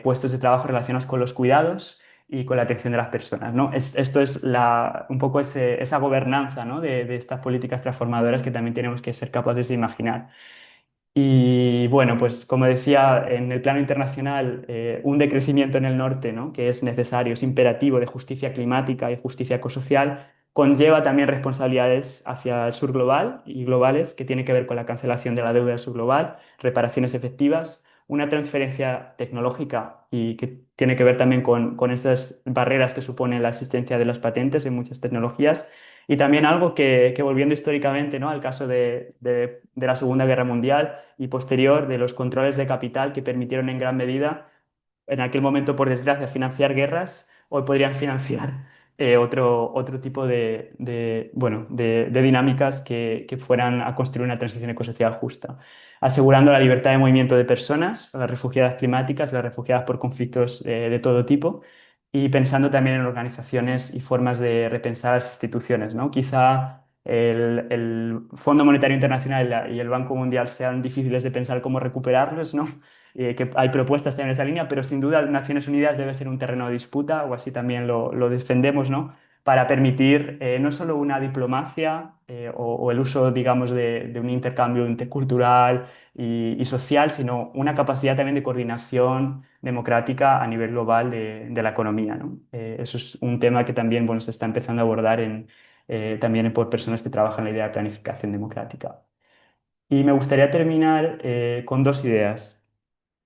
Speaker 3: puestos de trabajo relacionados con los cuidados y con la atención de las personas, ¿no? Esto es un poco esa gobernanza, ¿no? de estas políticas transformadoras que también tenemos que ser capaces de imaginar. Y bueno, pues como decía, en el plano internacional, un decrecimiento en el norte, ¿no? que es necesario, es imperativo de justicia climática y justicia ecosocial, conlleva también responsabilidades hacia el sur global y globales, que tiene que ver con la cancelación de la deuda del sur global, reparaciones efectivas, una transferencia tecnológica y que tiene que ver también con esas barreras que supone la existencia de las patentes en muchas tecnologías y también algo que volviendo históricamente, ¿no? al caso de la Segunda Guerra Mundial y posterior, de los controles de capital que permitieron en gran medida, en aquel momento, por desgracia, financiar guerras, hoy podrían financiar otro tipo bueno, de dinámicas que fueran a construir una transición ecosocial justa, asegurando la libertad de movimiento de personas, a las refugiadas climáticas, a las refugiadas por conflictos de todo tipo y pensando también en organizaciones y formas de repensar las instituciones, ¿no? Quizá el Fondo Monetario Internacional y el Banco Mundial sean difíciles de pensar cómo recuperarlos, ¿no? Que hay propuestas también en esa línea, pero sin duda Naciones Unidas debe ser un terreno de disputa, o así también lo defendemos, ¿no? Para permitir no solo una diplomacia o el uso, digamos, de un intercambio intercultural y social, sino una capacidad también de coordinación democrática a nivel global de la economía, ¿no? Eso es un tema que también bueno, se está empezando a abordar también por personas que trabajan en la idea de planificación democrática. Y me gustaría terminar con dos ideas,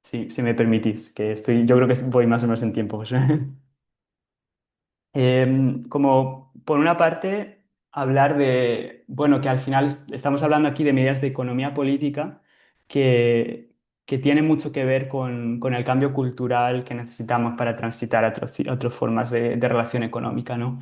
Speaker 3: si me permitís, yo creo que voy más o menos en tiempo, José. Como por una parte, hablar bueno, que al final estamos hablando aquí de medidas de economía política que, que tienen mucho que ver con el cambio cultural que necesitamos para transitar a otras formas de relación económica, ¿no?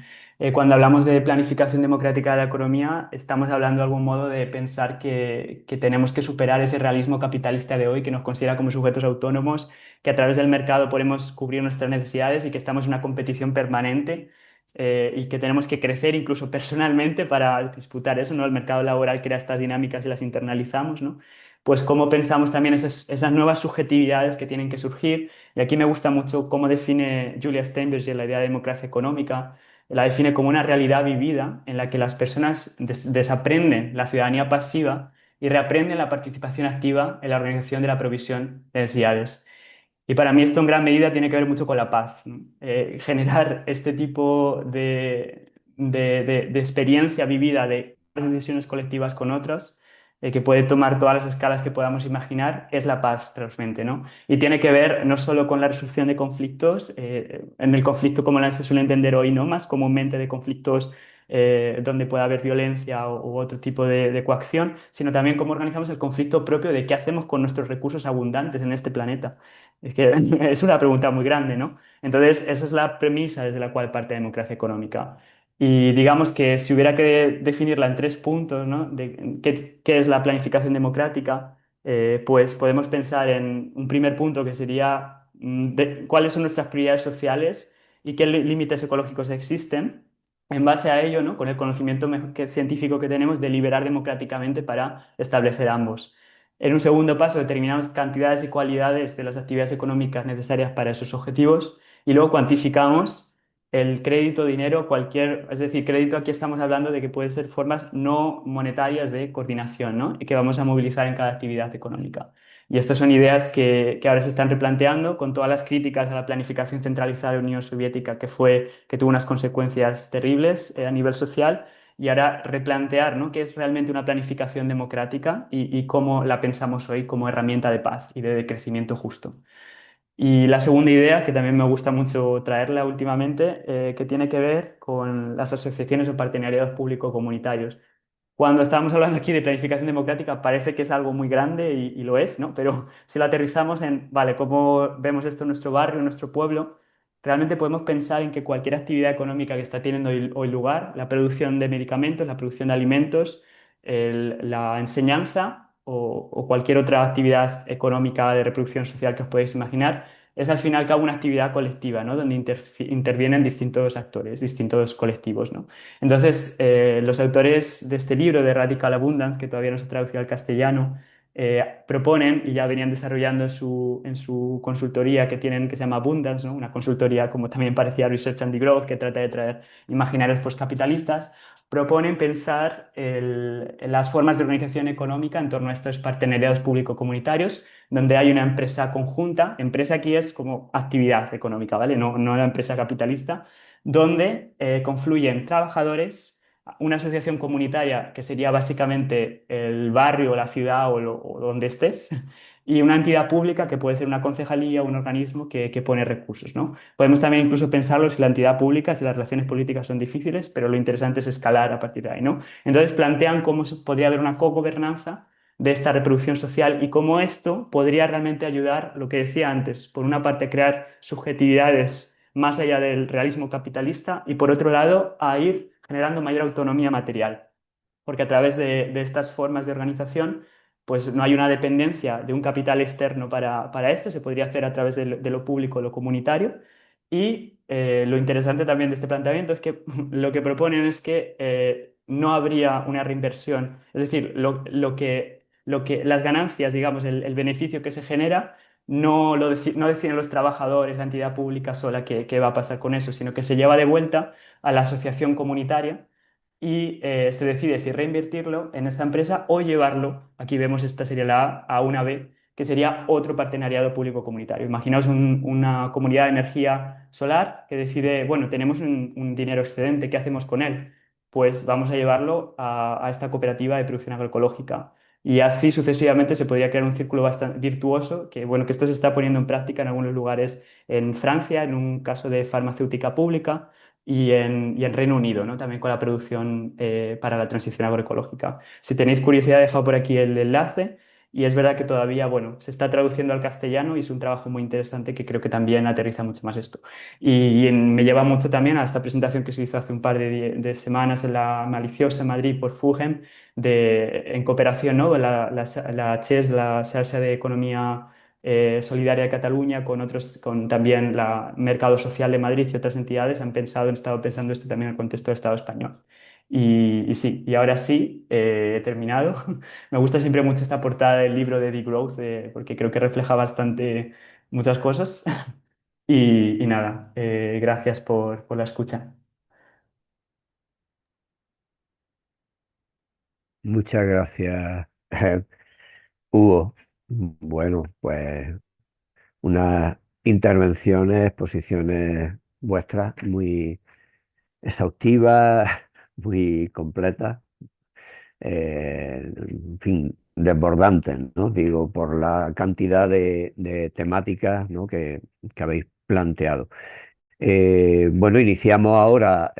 Speaker 3: Cuando hablamos de planificación democrática de la economía, estamos hablando de algún modo de pensar que tenemos que superar ese realismo capitalista de hoy que nos considera como sujetos autónomos, que a través del mercado podemos cubrir nuestras necesidades y que estamos en una competición permanente y que tenemos que crecer incluso personalmente para disputar eso, ¿no? El mercado laboral crea estas dinámicas y las internalizamos, ¿no? Pues cómo pensamos también esas nuevas subjetividades que tienen que surgir. Y aquí me gusta mucho cómo define Julia Steinberger la idea de democracia económica. La define como una realidad vivida en la que las personas desaprenden la ciudadanía pasiva y reaprenden la participación activa en la organización de la provisión de necesidades. Y para mí esto en gran medida tiene que ver mucho con la paz, ¿no? Generar este tipo de experiencia vivida de decisiones colectivas con otras, que puede tomar todas las escalas que podamos imaginar, es la paz realmente, ¿no? Y tiene que ver no solo con la resolución de conflictos, en el conflicto como se suele entender hoy, ¿no? Más comúnmente de conflictos donde pueda haber violencia u otro tipo de coacción, sino también cómo organizamos el conflicto propio de qué hacemos con nuestros recursos abundantes en este planeta. Es que es una pregunta muy grande, ¿no? Entonces, esa es la premisa desde la cual parte la democracia económica. Y digamos que si hubiera que definirla en tres puntos, ¿no? De qué es la planificación democrática, pues podemos pensar en un primer punto que sería cuáles son nuestras prioridades sociales y qué límites ecológicos existen. En base a ello, ¿no? Con el conocimiento científico que tenemos, deliberar democráticamente para establecer ambos. En un segundo paso, determinamos cantidades y cualidades de las actividades económicas necesarias para esos objetivos y luego cuantificamos el crédito, dinero, cualquier, es decir, crédito aquí estamos hablando de que pueden ser formas no monetarias de coordinación, ¿no? Y que vamos a movilizar en cada actividad económica. Y estas son ideas que ahora se están replanteando con todas las críticas a la planificación centralizada de la Unión Soviética que tuvo unas consecuencias terribles a nivel social. Y ahora replantear, ¿no? qué es realmente una planificación democrática y cómo la pensamos hoy como herramienta de paz y de crecimiento justo. Y la segunda idea, que también me gusta mucho traerla últimamente, que tiene que ver con las asociaciones o partenariados público-comunitarios. Cuando estábamos hablando aquí de planificación democrática, parece que es algo muy grande y lo es, ¿no? Pero si lo aterrizamos en, vale, ¿cómo vemos esto en nuestro barrio, en nuestro pueblo? Realmente podemos pensar en que cualquier actividad económica que está teniendo hoy lugar, la producción de medicamentos, la producción de alimentos, la enseñanza o cualquier otra actividad económica de reproducción social que os podéis imaginar, es al fin y al cabo una actividad colectiva, ¿no? Donde intervienen distintos actores, distintos colectivos, ¿no? Entonces, los autores de este libro, de Radical Abundance, que todavía no se ha traducido al castellano, proponen, y ya venían desarrollando en su consultoría que tienen, que se llama Abundance, ¿no? Una consultoría como también parecía Research and Growth, que trata de traer imaginarios postcapitalistas, proponen pensar las formas de organización económica en torno a estos partenariados público-comunitarios, donde hay una empresa conjunta, empresa aquí es como actividad económica, ¿vale? No la empresa capitalista, donde confluyen trabajadores, una asociación comunitaria que sería básicamente el barrio, la ciudad o donde estés, y una entidad pública que puede ser una concejalía o un organismo que pone recursos, ¿no? Podemos también incluso pensarlo si la entidad pública, si las relaciones políticas son difíciles, pero lo interesante es escalar a partir de ahí, ¿no? Entonces plantean cómo podría haber una cogobernanza de esta reproducción social y cómo esto podría realmente ayudar, lo que decía antes, por una parte crear subjetividades más allá del realismo capitalista y por otro lado a ir generando mayor autonomía material, porque a través de estas formas de organización pues no hay una dependencia de un capital externo para esto, se podría hacer a través de lo público, lo comunitario. Y lo interesante también de este planteamiento es que lo que proponen es que no habría una reinversión, es decir, las ganancias, digamos, el beneficio que se genera, no deciden los trabajadores, la entidad pública sola qué va a pasar con eso, sino que se lleva de vuelta a la asociación comunitaria y se decide si reinvertirlo en esta empresa o llevarlo, aquí vemos esta sería la A una B, que sería otro partenariado público-comunitario. Imaginaos una comunidad de energía solar que decide, bueno, tenemos un dinero excedente, ¿qué hacemos con él? Pues vamos a llevarlo a esta cooperativa de producción agroecológica. Y así sucesivamente se podría crear un círculo bastante virtuoso, que bueno, que esto se está poniendo en práctica en algunos lugares en Francia, en un caso de farmacéutica pública, y en Reino Unido, ¿no? También con la producción para la transición agroecológica. Si tenéis curiosidad, he dejado por aquí el enlace y es verdad que todavía, bueno, se está traduciendo al castellano y es un trabajo muy interesante que creo que también aterriza mucho más esto. Me lleva mucho también a esta presentación que se hizo hace un par de semanas en la Maliciosa en Madrid por FUGEM, en cooperación, ¿no? La CHES, la Xarxa de Economía Solidaria de Cataluña, con también la Mercado Social de Madrid y otras entidades han estado pensando esto también en el contexto del Estado español. Y sí, y ahora sí, he terminado. Me gusta siempre mucho esta portada del libro de Degrowth, porque creo que refleja bastante muchas cosas. Y nada, gracias por la escucha.
Speaker 1: Muchas gracias, Hugo. Bueno, pues unas intervenciones, exposiciones vuestras muy exhaustivas, muy completas, en fin, desbordantes, ¿no? Digo, por la cantidad de temáticas, ¿no? que habéis planteado. Bueno, iniciamos ahora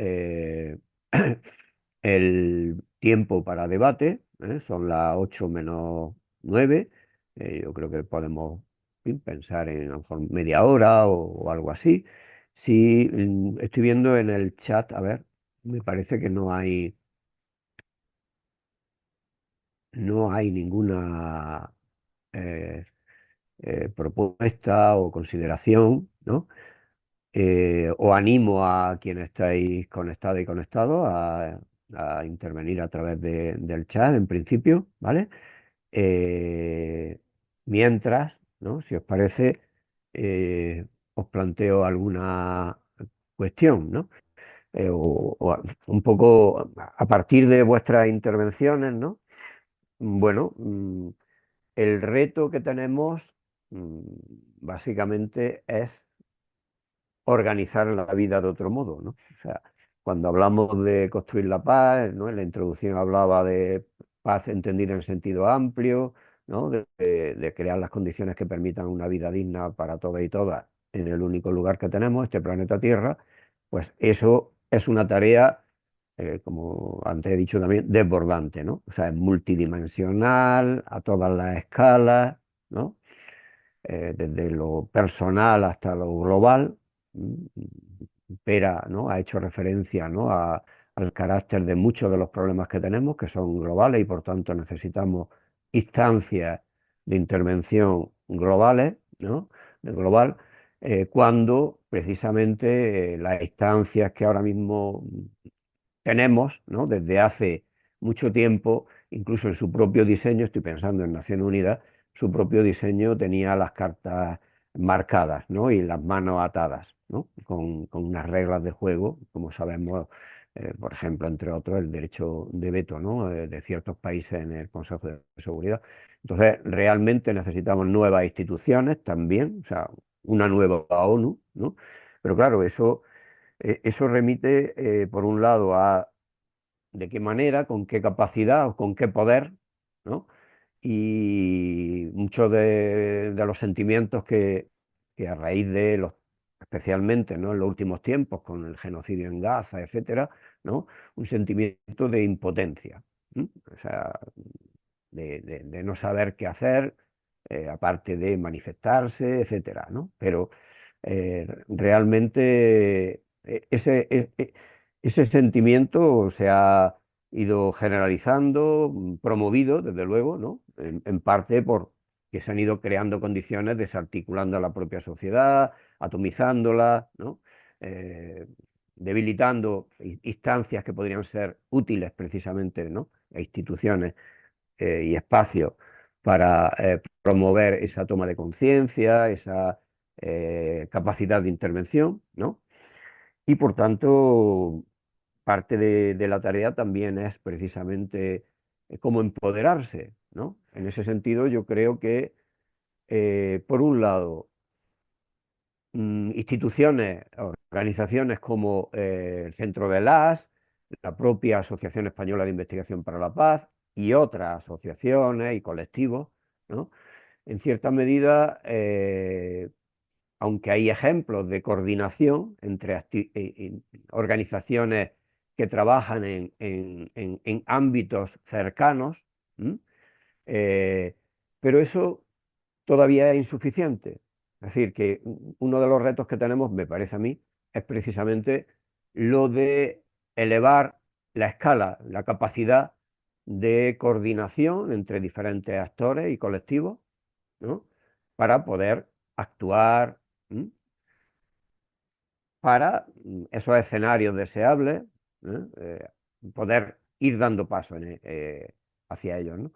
Speaker 1: el tiempo para debate, son las 8 menos 9. Yo creo que podemos, en fin, pensar en a lo mejor media hora o algo así. Sí, estoy viendo en el chat, a ver, me parece que no hay ninguna eh, propuesta o consideración, ¿no? Os animo a quienes estáis conectados y conectados a intervenir a través del chat, en principio, ¿vale? Eh, Mientras, ¿no? Si os parece, os planteo alguna cuestión, ¿no? Un poco a partir de vuestras intervenciones, ¿no? Bueno, el reto que tenemos, mm, básicamente es organizar la vida de otro modo, ¿no? O sea, cuando hablamos de construir la paz, ¿no? En la introducción hablaba de paz entendida en sentido amplio, ¿no? De crear las condiciones que permitan una vida digna para todas y todas en el único lugar que tenemos, este planeta Tierra. Pues eso es una tarea, como antes he dicho también, desbordante, ¿no? O sea, es multidimensional, a todas las escalas, ¿no? Desde lo personal hasta lo global. mm, Pera, ¿no? Ha hecho referencia, ¿no? al carácter de muchos de los problemas que tenemos, que son globales y por tanto necesitamos instancias de intervención globales, ¿no? De global, cuando precisamente las instancias que ahora mismo tenemos, ¿no? Desde hace mucho tiempo, incluso en su propio diseño, estoy pensando en Naciones Unidas, su propio diseño tenía las cartas marcadas, ¿no? Y las manos atadas, ¿no? Con unas reglas de juego, como sabemos, por ejemplo, entre otros, el derecho de veto, ¿no? De ciertos países en el Consejo de Seguridad. Entonces, realmente necesitamos nuevas instituciones también, o sea, una nueva ONU, ¿no? Pero claro, eso remite, por un lado, a de qué manera, con qué capacidad o con qué poder, ¿no? Y muchos de los sentimientos que a raíz de los, especialmente, ¿no? En los últimos tiempos, con el genocidio en Gaza, etcétera, ¿no? Un sentimiento de impotencia, ¿m? O sea, de no saber qué hacer, aparte de manifestarse, etcétera, ¿no? Pero realmente ese sentimiento se ha ido generalizando, promovido, desde luego, ¿no? En parte por que se han ido creando condiciones desarticulando a la propia sociedad, atomizándola, ¿no? Eh, Debilitando instancias que podrían ser útiles precisamente, ¿no? A instituciones y espacios para promover esa toma de conciencia, esa capacidad de intervención, ¿no? Y por tanto, parte de la tarea también es precisamente cómo empoderarse, ¿no? En ese sentido, yo creo que, por un lado, instituciones, organizaciones como el Centro de la propia Asociación Española de Investigación para la Paz y otras asociaciones y colectivos, ¿no? En cierta medida, aunque hay ejemplos de coordinación entre organizaciones que trabajan en ámbitos cercanos, ¿m? Eh, pero eso todavía es insuficiente. Es decir, que uno de los retos que tenemos, me parece a mí, es precisamente lo de elevar la escala, la capacidad de coordinación entre diferentes actores y colectivos, ¿no? Para poder actuar, ¿m? Para esos escenarios deseables, ¿eh? Poder ir dando pasos hacia ellos, ¿no?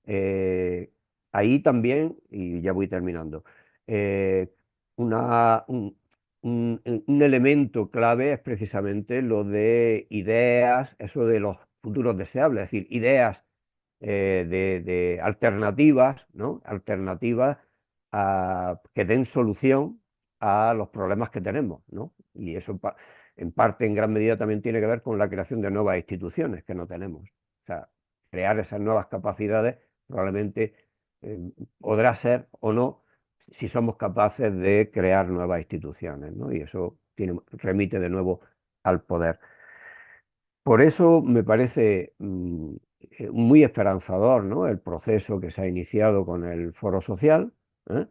Speaker 1: Eh, Ahí también, y ya voy terminando, eh, una- un elemento clave es precisamente lo de ideas, eso de los futuros deseables, es decir, ideas de alternativas, ¿no? Alternativas que den solución a los problemas que tenemos, ¿no? Y eso en parte, en gran medida, también tiene que ver con la creación de nuevas instituciones que no tenemos. O sea, crear esas nuevas capacidades probablemente eh, podrá ser o no si somos capaces de crear nuevas instituciones, ¿no? Y eso remite de nuevo al poder. Por eso me parece muy esperanzador, ¿no? El proceso que se ha iniciado con el Foro Social, ¿eh?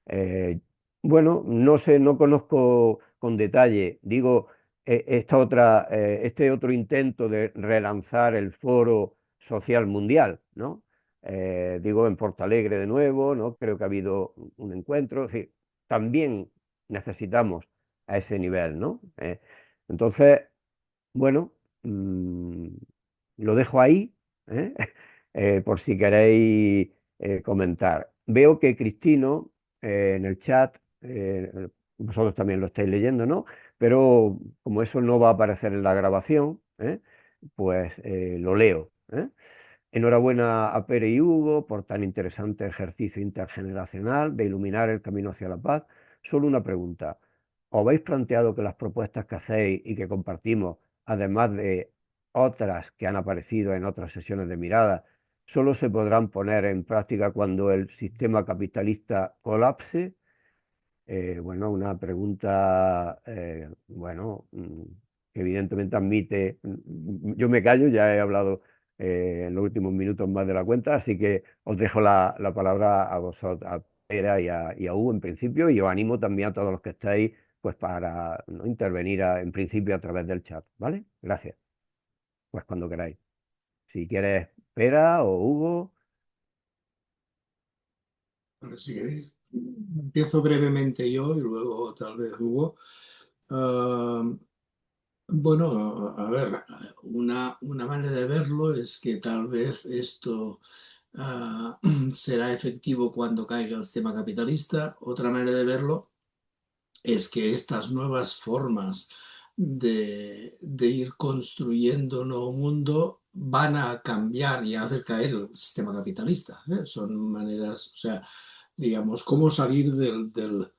Speaker 1: Eh, bueno, no sé, no conozco con detalle, digo, este otro intento de relanzar el Foro Social Mundial, ¿no? Digo, en Portalegre de nuevo, ¿no? Creo que ha habido un encuentro, es decir, también necesitamos a ese nivel, ¿no? Entonces, bueno, lo dejo ahí, ¿eh? Por si queréis comentar. Veo que Cristino en el chat, vosotros también lo estáis leyendo, ¿no? Pero como eso no va a aparecer en la grabación, pues lo leo, ¿eh? Enhorabuena a Pere y Hugo por tan interesante ejercicio intergeneracional de iluminar el camino hacia la paz. Solo una pregunta. ¿Os habéis planteado que las propuestas que hacéis y que compartimos, además de otras que han aparecido en otras sesiones de mirada, solo se podrán poner en práctica cuando el sistema capitalista colapse? Bueno, una pregunta, bueno, que evidentemente admite, yo me callo, ya he hablado en los últimos minutos más de la cuenta, así que os dejo la palabra a vosotros, a Pera y a Hugo en principio, y os animo también a todos los que estáis, pues para, ¿no?, intervenir en principio a través del chat, ¿vale? Gracias. Pues cuando queráis. Si quieres, Pera o Hugo.
Speaker 2: Bueno, si queréis, empiezo brevemente yo y luego tal vez Hugo. Ah, bueno, a ver, una manera de verlo es que tal vez esto ah, será efectivo cuando caiga el sistema capitalista. Otra manera de verlo es que estas nuevas formas de ir construyendo un nuevo mundo van a cambiar y a hacer caer el sistema capitalista, ¿eh? Son maneras, o sea, digamos, cómo salir del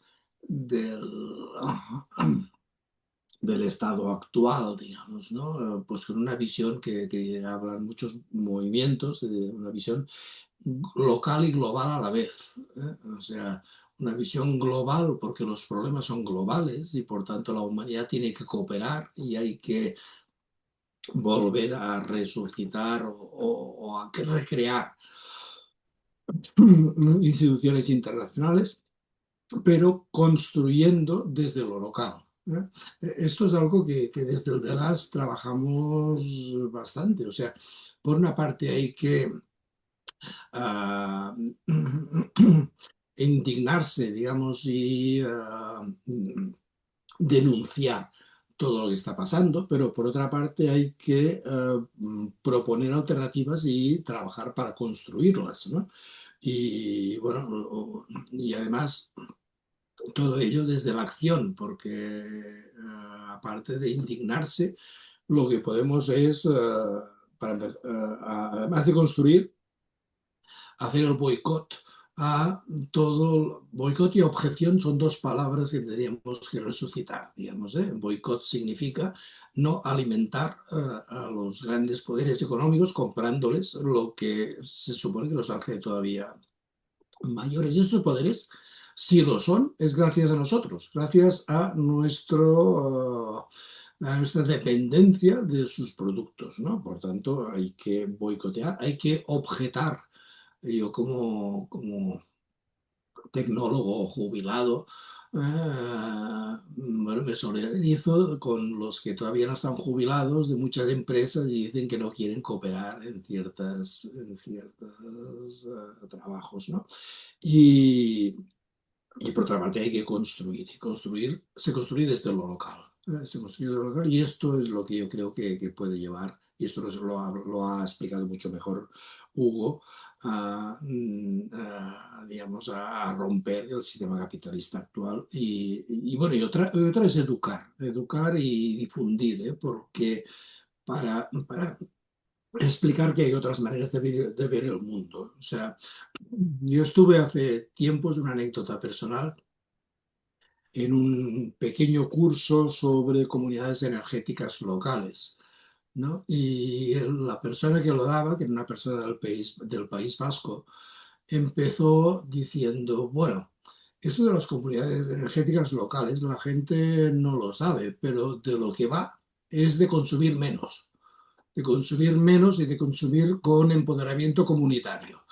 Speaker 2: estado actual, digamos, ¿no? Pues con una visión que hablan muchos movimientos, de una visión local y global a la vez, ¿eh? O sea, una visión global porque los problemas son globales y por tanto la humanidad tiene que cooperar y hay que volver a resucitar o a recrear instituciones internacionales, pero construyendo desde lo local, ¿eh? Esto es algo que desde el DELAS trabajamos bastante. O sea, por una parte hay que uh, indignarse, digamos, y denunciar todo lo que está pasando, pero por otra parte hay que proponer alternativas y trabajar para construirlas, ¿no? Y bueno, y además todo ello desde la acción, porque aparte de indignarse, lo que podemos es, además de construir, hacer el boicot a todo. Boicot y objeción son dos palabras que tendríamos que resucitar, digamos, ¿eh? Boicot significa no alimentar a los grandes poderes económicos comprándoles lo que se supone que los hace todavía mayores. Y estos poderes, si lo son, es gracias a nosotros, gracias a nuestra dependencia de sus productos, ¿no? Por tanto, hay que boicotear, hay que objetar. Yo como tecnólogo jubilado, bueno, me solidarizo con los que todavía no están jubilados de muchas empresas y dicen que no quieren cooperar en ciertos trabajos, ¿no? Y, y por otra parte hay que construir, y construir, se construye desde lo local, se construye desde lo local y esto es lo que yo creo que puede llevar, y esto lo ha explicado mucho mejor Hugo, digamos, a romper el sistema capitalista actual. Y bueno, y otra es educar y difundir, ¿eh? Porque para explicar que hay otras maneras de ver el mundo. O sea, yo estuve hace tiempos, una anécdota personal, en un pequeño curso sobre comunidades energéticas locales, ¿no? Y la persona que lo daba, que era una persona del País Vasco, empezó diciendo, bueno, esto de las comunidades energéticas locales, la gente no lo sabe, pero de lo que va es de consumir menos. de consumir menos y de consumir con empoderamiento comunitario,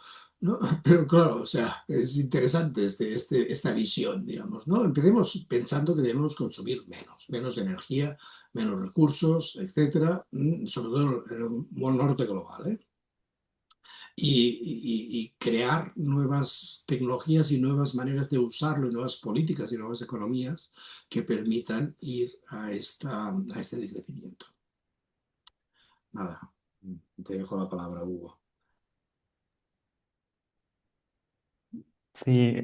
Speaker 2: ¿no? Pero claro, o sea, es interesante esta visión, digamos, ¿no? Empecemos pensando que debemos consumir menos, menos energía, menos recursos, etcétera, sobre todo en el norte global, ¿eh? Y crear nuevas tecnologías y nuevas maneras de usarlo, y nuevas políticas y nuevas economías que permitan ir a este decrecimiento. Nada, te dejo la palabra, Hugo.
Speaker 3: Sí,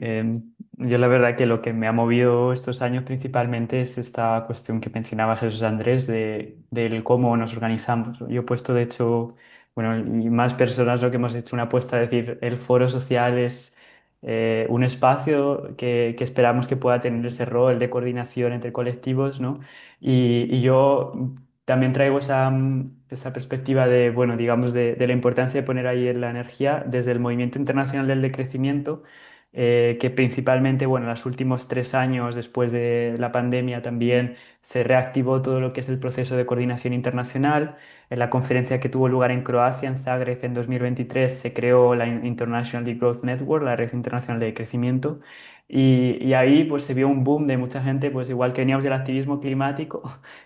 Speaker 3: yo la verdad que lo que me ha movido estos años principalmente es esta cuestión que mencionaba Jesús Andrés del cómo nos organizamos. Yo he puesto, de hecho, bueno, y más personas lo que hemos hecho una apuesta, es decir, el foro social es un espacio que esperamos que pueda tener ese rol de coordinación entre colectivos, ¿no? Y yo también traigo esa perspectiva de, bueno, digamos, de la importancia de poner ahí la energía desde el Movimiento Internacional del Decrecimiento, que principalmente, bueno, en los últimos 3 años después de la pandemia también se reactivó todo lo que es el proceso de coordinación internacional. En la conferencia que tuvo lugar en Croacia, en Zagreb, en 2023, se creó la International Growth Network, la Red Internacional de Crecimiento, y ahí pues se vio un boom de mucha gente, pues igual que veníamos del activismo climático,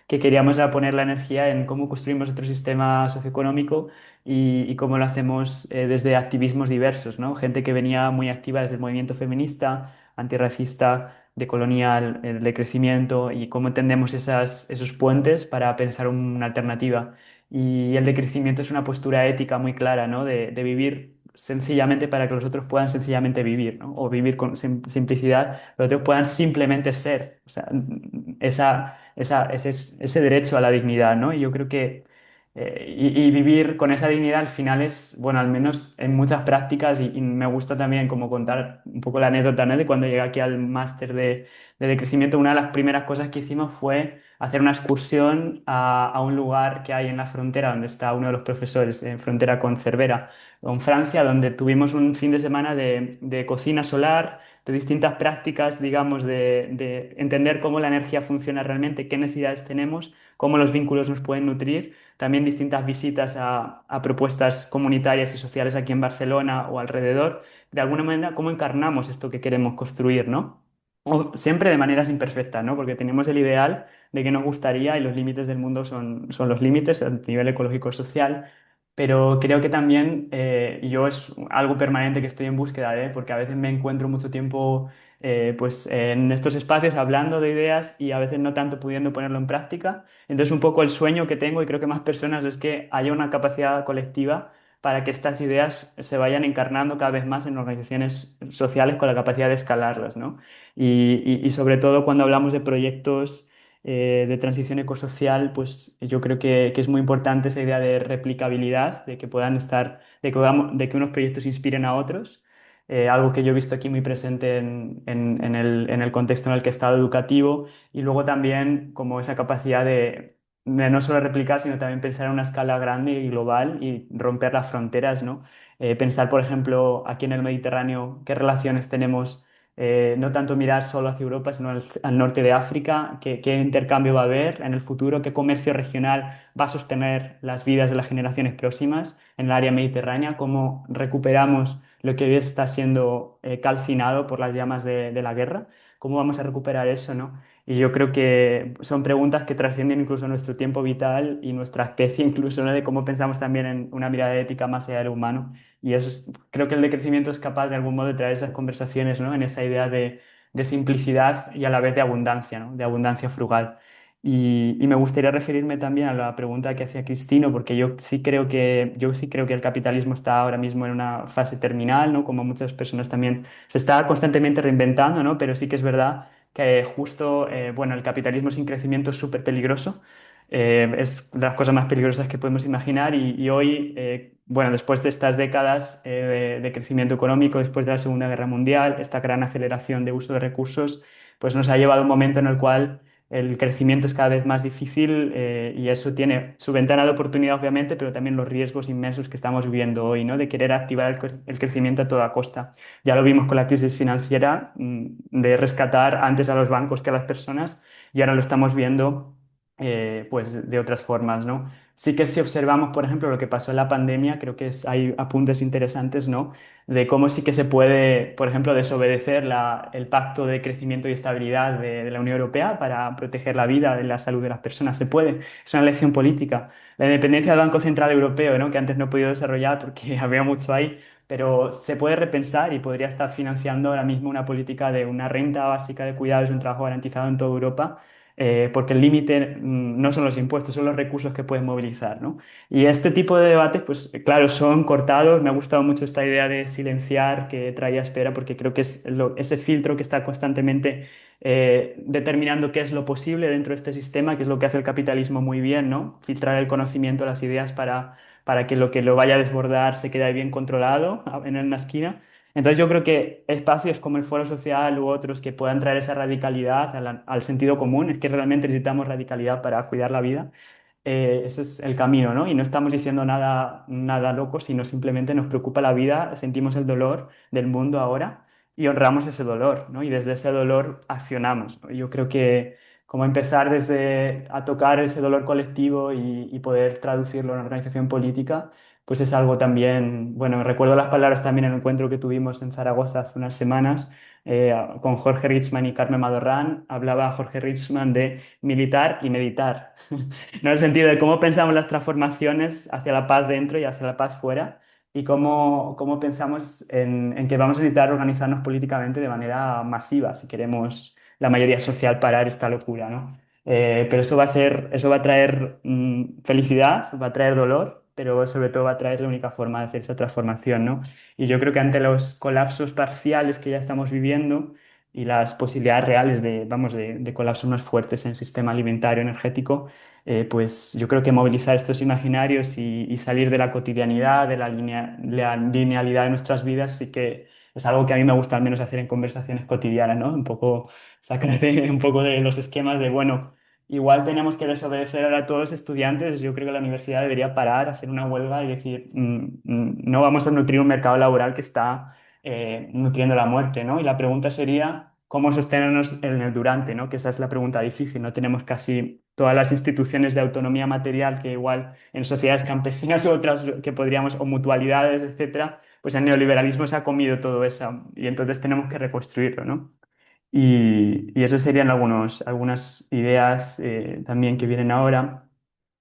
Speaker 3: que queríamos a poner la energía en cómo construimos otro sistema socioeconómico y cómo lo hacemos desde activismos diversos, ¿no? Gente que venía muy activa desde el movimiento feminista, antirracista, decolonial, de crecimiento y cómo entendemos esos puentes para pensar una alternativa. Y el decrecimiento es una postura ética muy clara, ¿no? De vivir sencillamente para que los otros puedan sencillamente vivir, ¿no? O vivir con simplicidad, los otros puedan simplemente ser. O sea, ese derecho a la dignidad, ¿no? Y yo creo que y vivir con esa dignidad al final es, bueno, al menos en muchas prácticas, y me gusta también como contar un poco la anécdota, ¿no? De cuando llegué aquí al máster de decrecimiento, una de las primeras cosas que hicimos fue hacer una excursión a un lugar que hay en la frontera donde está uno de los profesores, en frontera con Cervera, con Francia, donde tuvimos un fin de semana de cocina solar, de distintas prácticas, digamos, de entender cómo la energía funciona realmente, qué necesidades tenemos, cómo los vínculos nos pueden nutrir. También distintas visitas a propuestas comunitarias y sociales aquí en Barcelona o alrededor. De alguna manera, cómo encarnamos esto que queremos construir, ¿no? O siempre de maneras imperfectas, ¿no? Porque tenemos el ideal de que nos gustaría y los límites del mundo son los límites a nivel ecológico-social, pero creo que también yo es algo permanente que estoy en búsqueda de, porque a veces me encuentro mucho tiempo pues en estos espacios hablando de ideas y a veces no tanto pudiendo ponerlo en práctica. Entonces un poco el sueño que tengo y creo que más personas es que haya una capacidad colectiva para que estas ideas se vayan encarnando cada vez más en organizaciones sociales con la capacidad de escalarlas, ¿no? Y sobre todo cuando hablamos de proyectos de transición ecosocial, pues yo creo que es muy importante esa idea de replicabilidad, de que puedan estar, de que unos proyectos inspiren a otros. Algo que yo he visto aquí muy presente en el contexto en el que he estado educativo, y luego también como esa capacidad de no solo replicar, sino también pensar en una escala grande y global y romper las fronteras, ¿no? Pensar, por ejemplo, aquí en el Mediterráneo, qué relaciones tenemos, no tanto mirar solo hacia Europa, sino al norte de África, qué intercambio va a haber en el futuro, qué comercio regional va a sostener las vidas de las generaciones próximas en el área mediterránea, cómo recuperamos lo que hoy está siendo calcinado por las llamas de la guerra, cómo vamos a recuperar eso, ¿no? Y yo creo que son preguntas que trascienden incluso nuestro tiempo vital y nuestra especie, incluso, ¿no? De cómo pensamos también en una mirada ética más allá del humano. Y eso creo que el decrecimiento es capaz de algún modo de traer esas conversaciones, ¿no? En esa idea de simplicidad y a la vez de abundancia, ¿no? De abundancia frugal. Y me gustaría referirme también a la pregunta que hacía Cristino, porque yo sí creo que el capitalismo está ahora mismo en una fase terminal, ¿no? Como muchas personas también se está constantemente reinventando, ¿no? Pero sí que es verdad que justo, bueno, el capitalismo sin crecimiento es súper peligroso. Es de las cosas más peligrosas que podemos imaginar y hoy, bueno, después de estas décadas de crecimiento económico, después de la Segunda Guerra Mundial, esta gran aceleración de uso de recursos, pues nos ha llevado a un momento en el cual el crecimiento es cada vez más difícil, y eso tiene su ventana de oportunidad, obviamente, pero también los riesgos inmensos que estamos viviendo hoy, ¿no? De querer activar el crecimiento a toda costa. Ya lo vimos con la crisis financiera, de rescatar antes a los bancos que a las personas, y ahora lo estamos viendo pues de otras formas, ¿no? Sí que si observamos, por ejemplo, lo que pasó en la pandemia, creo que hay apuntes interesantes, ¿no? De cómo sí que se puede, por ejemplo, desobedecer el pacto de crecimiento y estabilidad de la Unión Europea para proteger la vida y la salud de las personas. Se puede, es una elección política. La independencia del Banco Central Europeo, ¿no? Que antes no he podido desarrollar porque había mucho ahí, pero se puede repensar y podría estar financiando ahora mismo una política de una renta básica de cuidados y un trabajo garantizado en toda Europa, porque el límite no son los impuestos, son los recursos que puedes movilizar, ¿no? Y este tipo de debates, pues claro, son cortados. Me ha gustado mucho esta idea de silenciar que traía Espera, porque creo que es ese filtro que está constantemente determinando qué es lo posible dentro de este sistema, que es lo que hace el capitalismo muy bien, ¿no? Filtrar el conocimiento, las ideas para que lo vaya a desbordar se quede ahí bien controlado en una esquina. Entonces yo creo que espacios como el Foro Social u otros que puedan traer esa radicalidad al sentido común, es que realmente necesitamos radicalidad para cuidar la vida. Ese es el camino, ¿no? Y no estamos diciendo nada loco, sino simplemente nos preocupa la vida, sentimos el dolor del mundo ahora y honramos ese dolor, ¿no? Y desde ese dolor accionamos, ¿no? Yo creo que como empezar desde a tocar ese dolor colectivo y poder traducirlo en una organización política, pues es algo también, bueno, recuerdo las palabras también en el encuentro que tuvimos en Zaragoza hace unas semanas, con Jorge Richman y Carmen Madorrán. Hablaba Jorge Richman de militar y meditar, ¿no? En el sentido de cómo pensamos las transformaciones hacia la paz dentro y hacia la paz fuera, y cómo pensamos en que vamos a necesitar organizarnos políticamente de manera masiva si queremos la mayoría social parar esta locura, ¿no? Pero eso va a traer felicidad, va a traer dolor, pero sobre todo va a traer la única forma de hacer esa transformación, ¿no? Y yo creo que ante los colapsos parciales que ya estamos viviendo y las posibilidades reales vamos, de colapsos más fuertes en el sistema alimentario energético, pues yo creo que movilizar estos imaginarios y salir de la cotidianidad, de la linealidad de nuestras vidas, sí que es algo que a mí me gusta al menos hacer en conversaciones cotidianas, ¿no? Un poco sacar un poco de los esquemas de, bueno, igual tenemos que desobedecer ahora a todos los estudiantes. Yo creo que la universidad debería parar, hacer una huelga y decir, no vamos a nutrir un mercado laboral que está nutriendo la muerte, ¿no? Y la pregunta sería, ¿cómo sostenernos en el durante, ¿no? Que esa es la pregunta difícil. No tenemos casi todas las instituciones de autonomía material que igual en sociedades campesinas u otras que podríamos, o mutualidades, etcétera, pues el neoliberalismo se ha comido todo eso y entonces tenemos que reconstruirlo, ¿no? Y eso serían algunas ideas también que vienen ahora.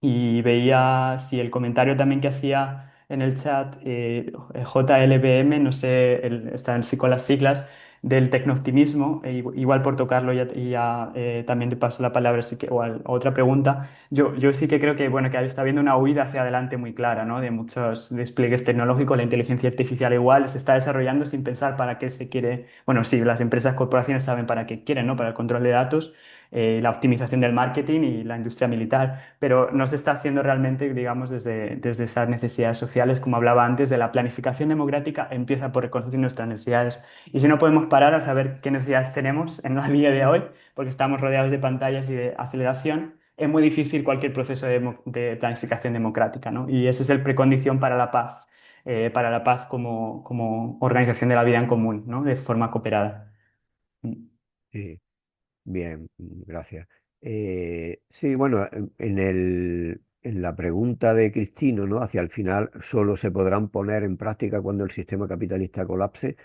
Speaker 3: Y veía, si el comentario también que hacía en el chat JLBM, no sé, están sí con las siglas, del tecnooptimismo, igual por tocarlo también te paso la palabra, así que, a otra pregunta. Yo sí que creo que, bueno, que está habiendo una huida hacia adelante muy clara, ¿no? De muchos despliegues tecnológicos, la inteligencia artificial igual se está desarrollando sin pensar para qué se quiere. Bueno, sí, las empresas, corporaciones saben para qué quieren, ¿no? Para el control de datos, la optimización del marketing y la industria militar, pero no se está haciendo realmente, digamos, desde esas necesidades sociales, como hablaba antes, de la planificación democrática, empieza por reconocer nuestras necesidades. Y si no podemos parar a saber qué necesidades tenemos en la día de hoy, porque estamos rodeados de pantallas y de aceleración, es muy difícil cualquier proceso de planificación democrática, ¿no? Y ese es el precondición para la paz como organización de la vida en común, ¿no? De forma cooperada. Mm.
Speaker 1: Sí, bien, gracias. Sí, bueno, en la pregunta de Cristino, ¿no? Hacia el final solo se podrán poner en práctica cuando el sistema capitalista colapse.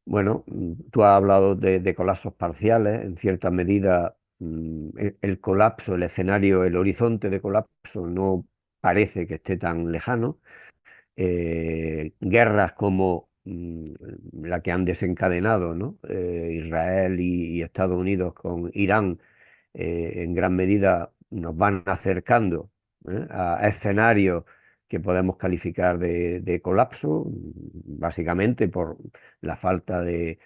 Speaker 1: Bueno, tú has hablado de colapsos parciales, en cierta medida el colapso, el escenario, el horizonte de colapso no parece que esté tan lejano. Guerras como la que han desencadenado, ¿no? Israel y Estados Unidos con Irán, en gran medida nos van acercando a escenarios que podemos calificar de colapso, básicamente por la falta bueno,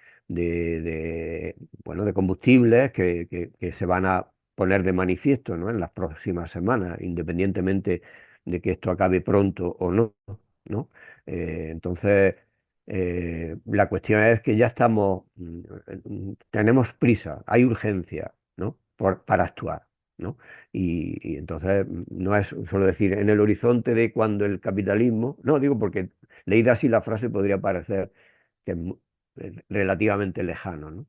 Speaker 1: de combustibles que se van a poner de manifiesto, ¿no? En las próximas semanas, independientemente de que esto acabe pronto o no, ¿no? Entonces, la cuestión es que ya estamos, tenemos prisa, hay urgencia, ¿no? Para actuar, ¿no? Y entonces no es solo decir en el horizonte de cuando el capitalismo, no, digo porque leída así la frase podría parecer que es relativamente lejano, ¿no?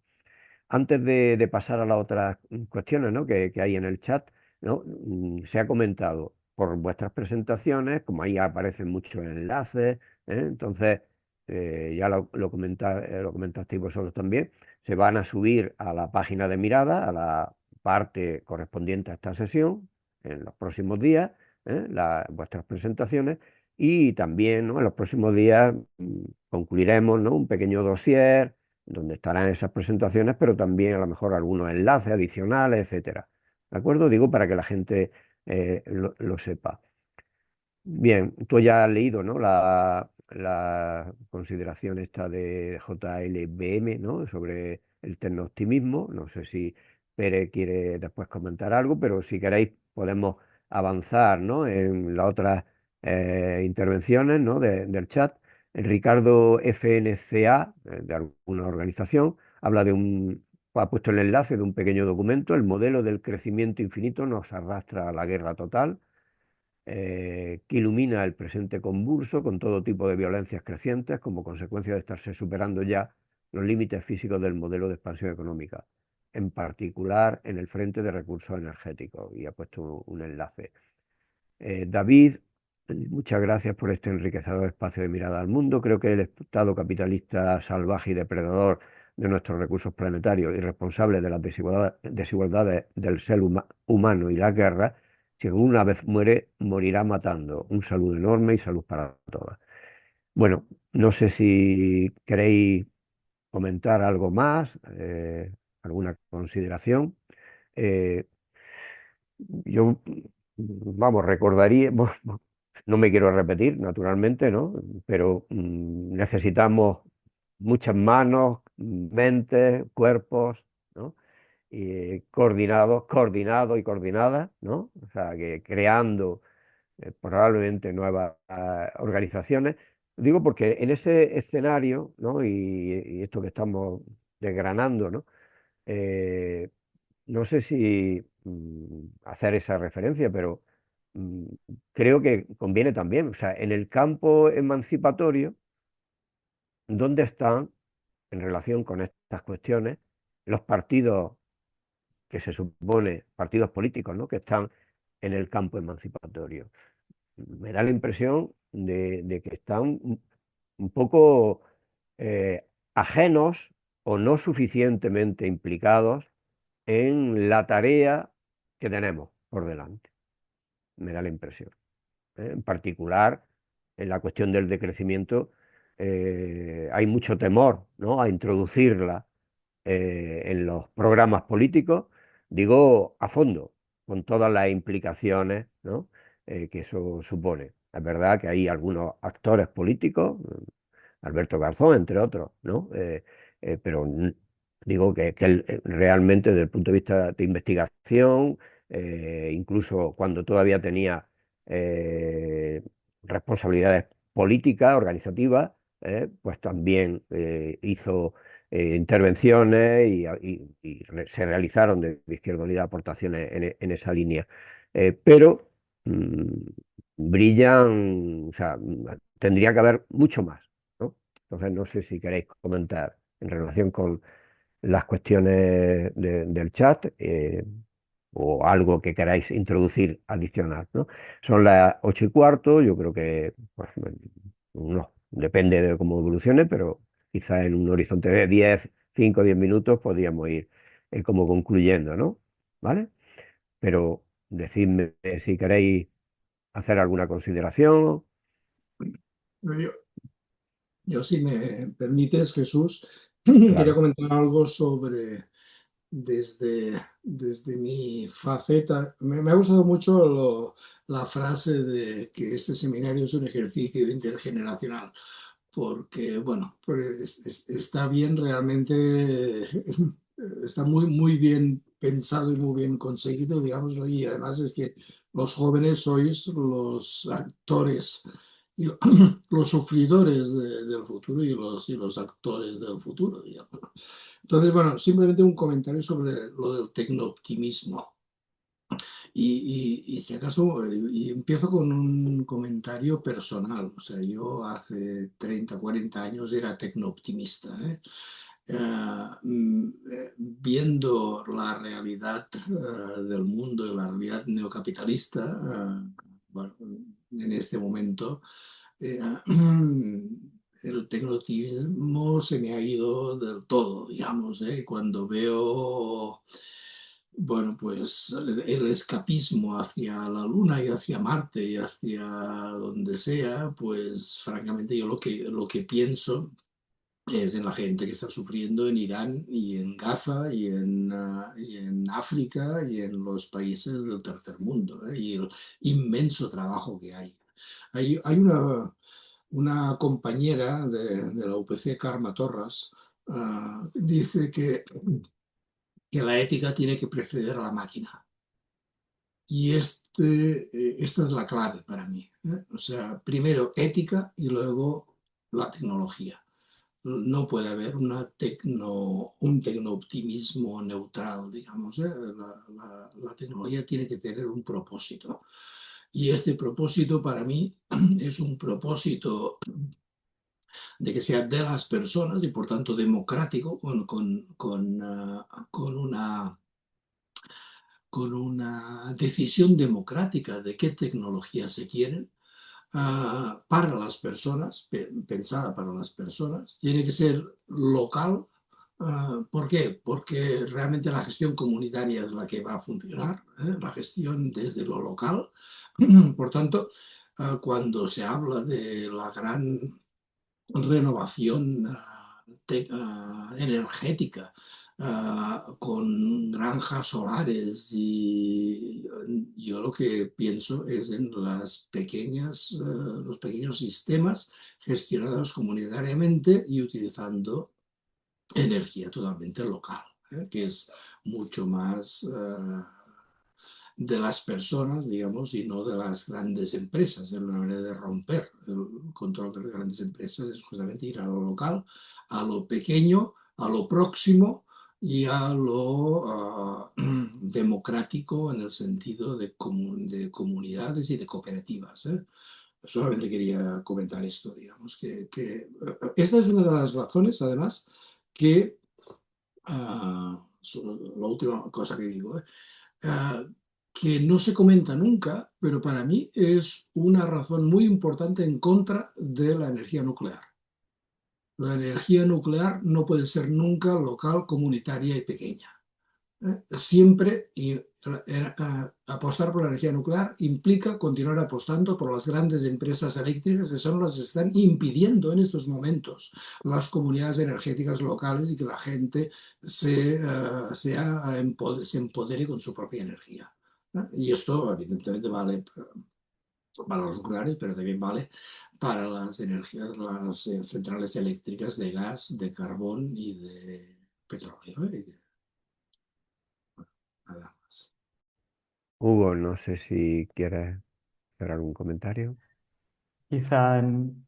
Speaker 1: Antes de pasar a las otras cuestiones, ¿no? que hay en el chat, ¿no? Se ha comentado por vuestras presentaciones, como ahí aparecen muchos enlaces, entonces, ya lo comentasteis vosotros también, se van a subir a la página de Mirada, a la parte correspondiente a esta sesión, en los próximos días, vuestras presentaciones, y también, ¿no? En los próximos días concluiremos, ¿no? Un pequeño dossier donde estarán esas presentaciones, pero también a lo mejor algunos enlaces adicionales, etcétera. ¿De acuerdo? Digo para que la gente lo sepa. Bien, tú ya has leído, ¿no? La consideración esta de JLBM, ¿no? Sobre el tecnooptimismo. No sé si Pere quiere después comentar algo, pero si queréis podemos avanzar, ¿no? En las otras intervenciones, ¿no? Del chat. El Ricardo FNCA, de alguna organización, habla de ha puesto el enlace de un pequeño documento. El modelo del crecimiento infinito nos arrastra a la guerra total, que ilumina el presente convulso con todo tipo de violencias crecientes como consecuencia de estarse superando ya los límites físicos del modelo de expansión económica, en particular en el frente de recursos energéticos. Y ha puesto un enlace. David, muchas gracias por este enriquecedor espacio de mirada al mundo. Creo que el Estado capitalista salvaje y depredador de nuestros recursos planetarios y responsable de las desigualdades del ser humano y la guerra, si una vez muere, morirá matando. Un saludo enorme y salud para todas. Bueno, no sé si queréis comentar algo más, alguna consideración. Eh, yo, vamos, recordaría, bueno, no me quiero repetir, naturalmente, ¿no? Pero necesitamos muchas manos, mentes, cuerpos, ¿no? Y coordinados y coordinadas, ¿no? O sea, que creando probablemente nuevas organizaciones. Digo porque en ese escenario, ¿no? Y esto que estamos desgranando, ¿no? Eh, no sé si hacer esa referencia, pero mm, creo que conviene también. O sea, en el campo emancipatorio, ¿dónde están, en relación con estas cuestiones, los partidos que se supone, partidos políticos, ¿no? Que están en el campo emancipatorio? Me da la impresión de que están un poco ajenos o no suficientemente implicados en la tarea que tenemos por delante. Me da la impresión. En particular, en la cuestión del decrecimiento, hay mucho temor, ¿no? A introducirla en los programas políticos, digo a fondo, con todas las implicaciones, ¿no? Que eso supone. Es verdad que hay algunos actores políticos, Alberto Garzón, entre otros, ¿no? Pero digo que realmente desde el punto de vista de investigación, incluso cuando todavía tenía eh, responsabilidades políticas, organizativas, pues también hizo intervenciones se realizaron de Izquierda Unida aportaciones en esa línea. Pero mm, brillan, o sea, tendría que haber mucho más, ¿no? Entonces, no sé si queréis comentar en relación con las cuestiones del chat, o algo que queráis introducir adicional, ¿no? Son las 8:15, yo creo que, pues, no, depende de cómo evolucione, pero quizá en un horizonte de 5 o 10 minutos podríamos ir como concluyendo, ¿no? ¿Vale? Pero decidme si queréis hacer alguna consideración.
Speaker 2: Yo, yo, si me permites, Jesús, quería
Speaker 1: Claro,
Speaker 2: comentar algo sobre desde mi faceta. Me ha gustado mucho la frase de que este seminario es un ejercicio intergeneracional, porque, bueno, pues está bien realmente, está muy, muy bien pensado y muy bien conseguido, digámoslo, y además es que los jóvenes sois los actores y los sufridores del futuro y los actores del futuro, digamos. Entonces, bueno, simplemente un comentario sobre lo del tecnooptimismo. Y si acaso, y empiezo con un comentario personal. O sea, yo hace 30 40 años era tecnooptimista, ¿eh? viendo la realidad del mundo y la realidad neocapitalista, bueno, en este momento, eh, el tecnotivismo se me ha ido del todo, digamos, cuando veo, bueno, pues el escapismo hacia la Luna y hacia Marte y hacia donde sea, pues francamente yo lo que pienso es en la gente que está sufriendo en Irán y en Gaza y en África y en los países del tercer mundo, y el inmenso trabajo que hay. Hay una compañera de la UPC, Karma Torres, dice que la ética tiene que preceder a la máquina. Y esta es la clave para mí, ¿eh? O sea, primero ética y luego la tecnología. No puede haber un tecno-optimismo neutral, digamos, ¿eh? La tecnología tiene que tener un propósito. Y este propósito para mí es un propósito de que sea de las personas y por tanto democrático, con una decisión democrática de qué tecnología se quieren, para las personas, pensada para las personas, tiene que ser local. ¿Por qué? Porque realmente la gestión comunitaria es la que va a funcionar, la gestión desde lo local. Por tanto, cuando se habla de la gran renovación energética, con granjas solares, y yo lo que pienso es en los pequeños sistemas gestionados comunitariamente y utilizando energía totalmente local, que es mucho más de las personas, digamos, y no de las grandes empresas. Es una manera de romper el control de las grandes empresas, es justamente ir a lo local, a lo pequeño, a lo próximo y a lo democrático en el sentido de comunidades y de cooperativas, ¿eh? Solamente quería comentar esto, digamos, esta es una de las razones, además, que, la última cosa que digo, ah, que no se comenta nunca, pero para mí es una razón muy importante en contra de la energía nuclear. La energía nuclear no puede ser nunca local, comunitaria y pequeña. Siempre apostar por la energía nuclear implica continuar apostando por las grandes empresas eléctricas, que son las que están impidiendo en estos momentos las comunidades energéticas locales y que la gente se empodere con su propia energía. Y esto evidentemente vale para los nucleares, pero también vale para las energías, las centrales eléctricas de gas, de carbón y de petróleo, nada más.
Speaker 1: Hugo, no sé si quieres hacer algún comentario.
Speaker 3: Quizá en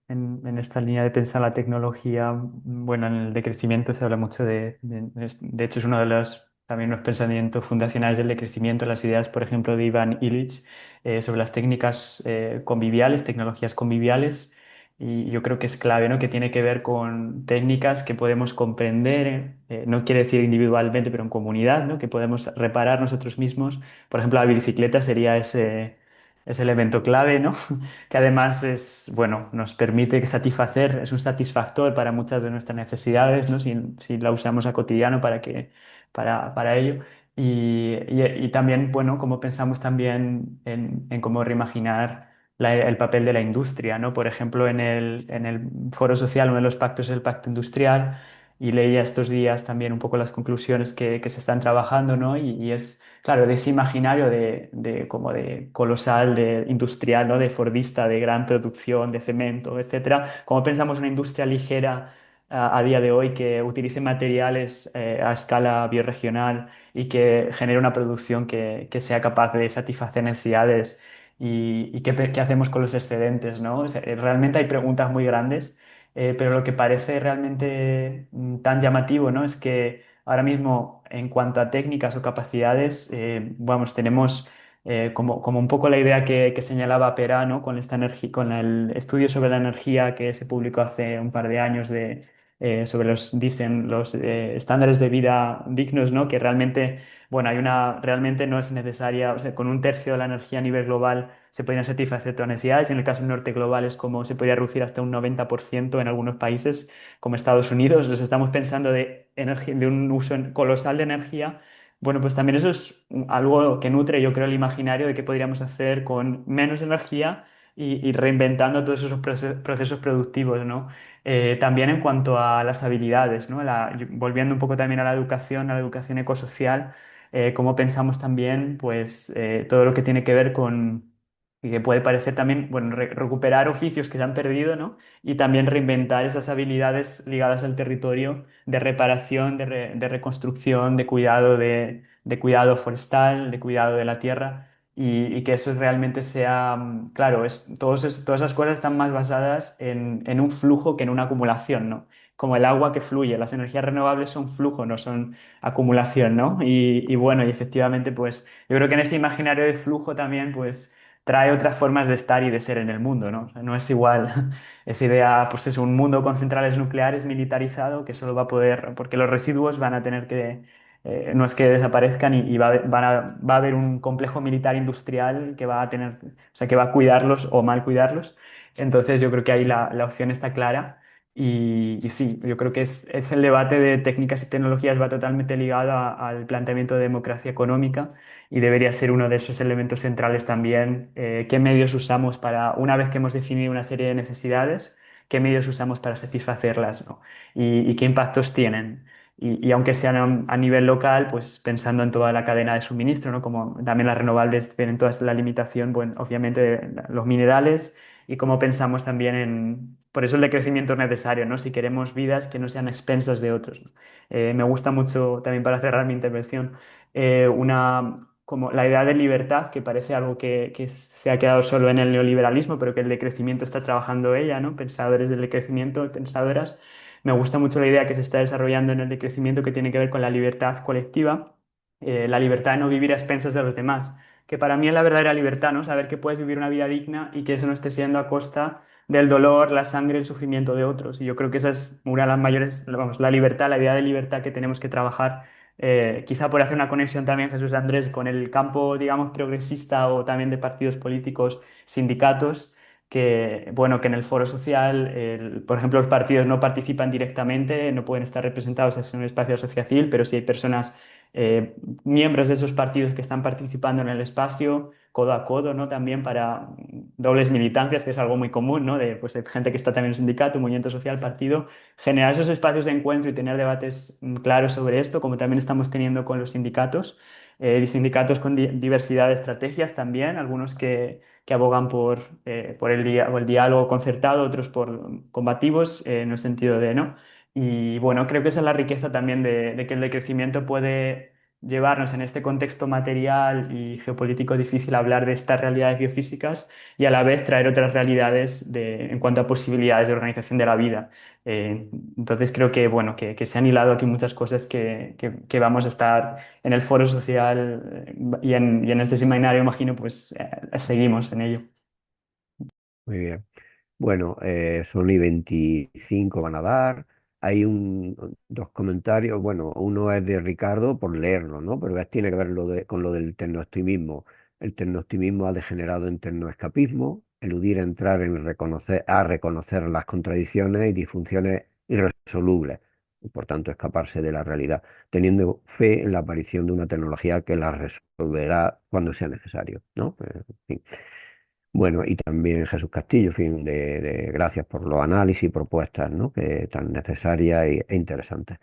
Speaker 3: esta línea de pensar la tecnología, bueno, en el decrecimiento se habla mucho de hecho es uno de los también los pensamientos fundacionales del decrecimiento, las ideas, por ejemplo, de Ivan Illich, sobre las técnicas conviviales, tecnologías conviviales, y yo creo que es clave, ¿no? Que tiene que ver con técnicas que podemos comprender, no quiere decir individualmente, pero en comunidad, ¿no? Que podemos reparar nosotros mismos. Por ejemplo, la bicicleta sería ese elemento clave, ¿no? Que además es, bueno, nos permite satisfacer, es un satisfactor para muchas de nuestras necesidades, ¿no? Si la usamos a cotidiano para ello. Y también, bueno, como pensamos también en cómo reimaginar el papel de la industria, ¿no? Por ejemplo, en el Foro Social, uno de los pactos es el Pacto Industrial, y leía estos días también un poco las conclusiones que se están trabajando, ¿no? Y es, claro, de ese imaginario como de colosal, de industrial, ¿no? De fordista, de gran producción, de cemento, etcétera. ¿Cómo pensamos una industria ligera a día de hoy que utilice materiales a escala biorregional y que genere una producción que sea capaz de satisfacer necesidades? ¿Y qué hacemos con los excedentes, ¿no? O sea, realmente hay preguntas muy grandes, pero lo que parece realmente tan llamativo, ¿no? Es que ahora mismo, en cuanto a técnicas o capacidades, vamos, tenemos como un poco la idea que señalaba Pera, ¿no? Con esta energía, con el estudio sobre la energía que se publicó hace un par de años sobre dicen, los estándares de vida dignos, ¿no? Que realmente, bueno, realmente no es necesaria, o sea, con un tercio de la energía a nivel global se podrían satisfacer todas las necesidades. En el caso del norte global es como se podría reducir hasta un 90% en algunos países, como Estados Unidos. Nos estamos pensando de un uso colosal de energía. Bueno, pues también eso es algo que nutre, yo creo, el imaginario de qué podríamos hacer con menos energía y reinventando todos esos procesos productivos, ¿no? También en cuanto a las habilidades, ¿no? Volviendo un poco también a la educación ecosocial, cómo pensamos también, pues, todo lo que tiene que ver con, y que puede parecer también, bueno, recuperar oficios que se han perdido, ¿no? Y también reinventar esas habilidades ligadas al territorio de reparación, de reconstrucción, de cuidado forestal, de cuidado de la tierra y que eso realmente sea, claro, todas esas cosas están más basadas en un flujo que en una acumulación, ¿no? Como el agua que fluye, las energías renovables son flujo, no son acumulación, ¿no? Y bueno, y efectivamente, pues yo creo que en ese imaginario de flujo también, pues trae otras formas de estar y de ser en el mundo, ¿no? O sea, no es igual esa idea, pues es un mundo con centrales nucleares militarizado que solo va a poder, porque los residuos van a tener que no es que desaparezcan y va a haber un complejo militar industrial que va a tener, o sea, que va a cuidarlos o mal cuidarlos. Entonces yo creo que ahí la opción está clara y sí, yo creo que es el debate de técnicas y tecnologías va totalmente ligado al planteamiento de democracia económica y debería ser uno de esos elementos centrales también, qué medios usamos para, una vez que hemos definido una serie de necesidades, qué medios usamos para satisfacerlas, ¿no? Y qué impactos tienen. Y aunque sean a nivel local, pues pensando en toda la cadena de suministro, ¿no? Como también las renovables tienen toda la limitación, bueno, obviamente de los minerales y cómo pensamos también en... Por eso el decrecimiento es necesario, ¿no? Si queremos vidas que no sean expensas de otros, ¿no? Me gusta mucho, también para cerrar mi intervención, como la idea de libertad, que parece algo que se ha quedado solo en el neoliberalismo, pero que el decrecimiento está trabajando ella, ¿no? Pensadores del decrecimiento y pensadoras me gusta mucho la idea que se está desarrollando en el decrecimiento que tiene que ver con la libertad colectiva, la libertad de no vivir a expensas de los demás, que para mí es la verdadera libertad, ¿no? Saber que puedes vivir una vida digna y que eso no esté siendo a costa del dolor, la sangre, el sufrimiento de otros. Y yo creo que esa es una de las mayores, vamos, la libertad, la idea de libertad que tenemos que trabajar. Quizá por hacer una conexión también, Jesús Andrés, con el campo, digamos, progresista o también de partidos políticos, sindicatos que, bueno, que en el foro social, por ejemplo, los partidos no participan directamente, no pueden estar representados en un espacio de sociedad civil, pero sí hay personas, miembros de esos partidos que están participando en el espacio, codo a codo, ¿no? También para dobles militancias, que es algo muy común, ¿no? De, pues, de gente que está también en un sindicato, un movimiento social, partido, generar esos espacios de encuentro y tener debates claros sobre esto, como también estamos teniendo con los sindicatos, sindicatos con diversidad de estrategias también, algunos que abogan por el diálogo concertado, otros por combativos, en el sentido de no. Y bueno, creo que esa es la riqueza también de que el decrecimiento puede llevarnos en este contexto material y geopolítico difícil a hablar de estas realidades biofísicas y a la vez traer otras realidades en cuanto a posibilidades de organización de la vida. Entonces creo que, bueno, que se han hilado aquí muchas cosas que vamos a estar en el foro social y en este seminario, imagino, pues seguimos en ello.
Speaker 1: Muy bien. Bueno, son y 25 van a dar. Hay dos comentarios. Bueno, uno es de Ricardo por leerlo, ¿no? Pero tiene que ver con lo del tecnooptimismo. El tecnooptimismo ha degenerado en tecnoescapismo, eludir entrar a reconocer las contradicciones y disfunciones irresolubles, y por tanto escaparse de la realidad, teniendo fe en la aparición de una tecnología que las resolverá cuando sea necesario, ¿no? En fin. Bueno, y también Jesús Castillo, en fin, gracias por los análisis y propuestas, ¿no? Que tan necesarias e interesantes.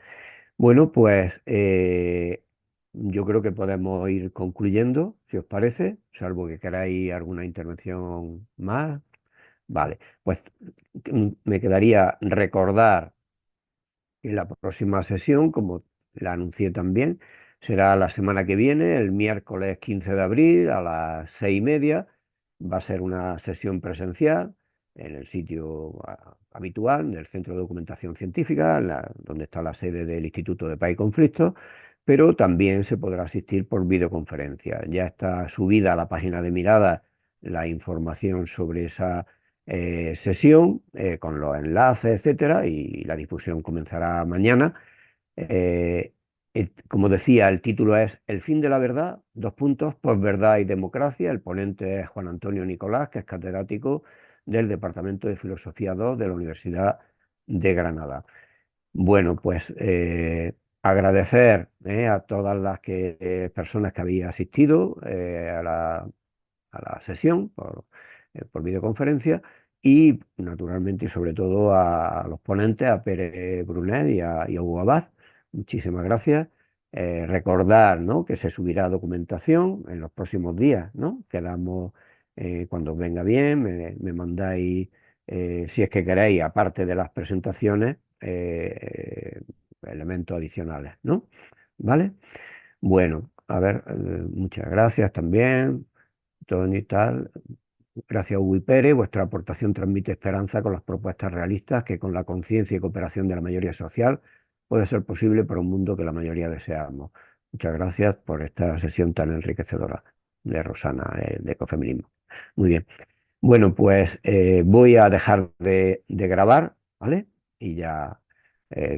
Speaker 1: Bueno, pues yo creo que podemos ir concluyendo, si os parece, salvo que queráis alguna intervención más. Vale, pues me quedaría recordar y la próxima sesión, como la anuncié también, será la semana que viene, el miércoles 15 de abril a las 6:30. Va a ser una sesión presencial en el sitio habitual del Centro de Documentación Científica, donde está la sede del Instituto de Paz y Conflictos, pero también se podrá asistir por videoconferencia. Ya está subida a la página de Mirada la información sobre esa sesión con los enlaces, etcétera, y la difusión comenzará mañana. Eh, Como decía, el título es El fin de la verdad, dos puntos, posverdad y democracia. El ponente es Juan Antonio Nicolás, que es catedrático del Departamento de Filosofía 2 de la Universidad de Granada. Bueno, pues agradecer a todas las personas que habían asistido a la sesión por videoconferencia y naturalmente y sobre todo a los ponentes, a Pere Brunet y a Hugo Abad. Muchísimas gracias. Recordar, ¿no?, que se subirá documentación en los próximos días, ¿no? Quedamos, cuando venga bien, me mandáis, si es que queréis, aparte de las presentaciones, elementos adicionales, ¿no? ¿Vale? Bueno, a ver, muchas gracias también. Tony y tal. Gracias, Hugo y Pérez. Vuestra aportación transmite esperanza con las propuestas realistas que con la conciencia y cooperación de la mayoría social puede ser posible para un mundo que la mayoría deseamos. Muchas gracias por esta sesión tan enriquecedora de Rosana, de ecofeminismo. Muy bien. Bueno, pues voy a dejar de grabar, ¿vale? Y ya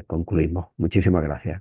Speaker 1: concluimos. Muchísimas gracias.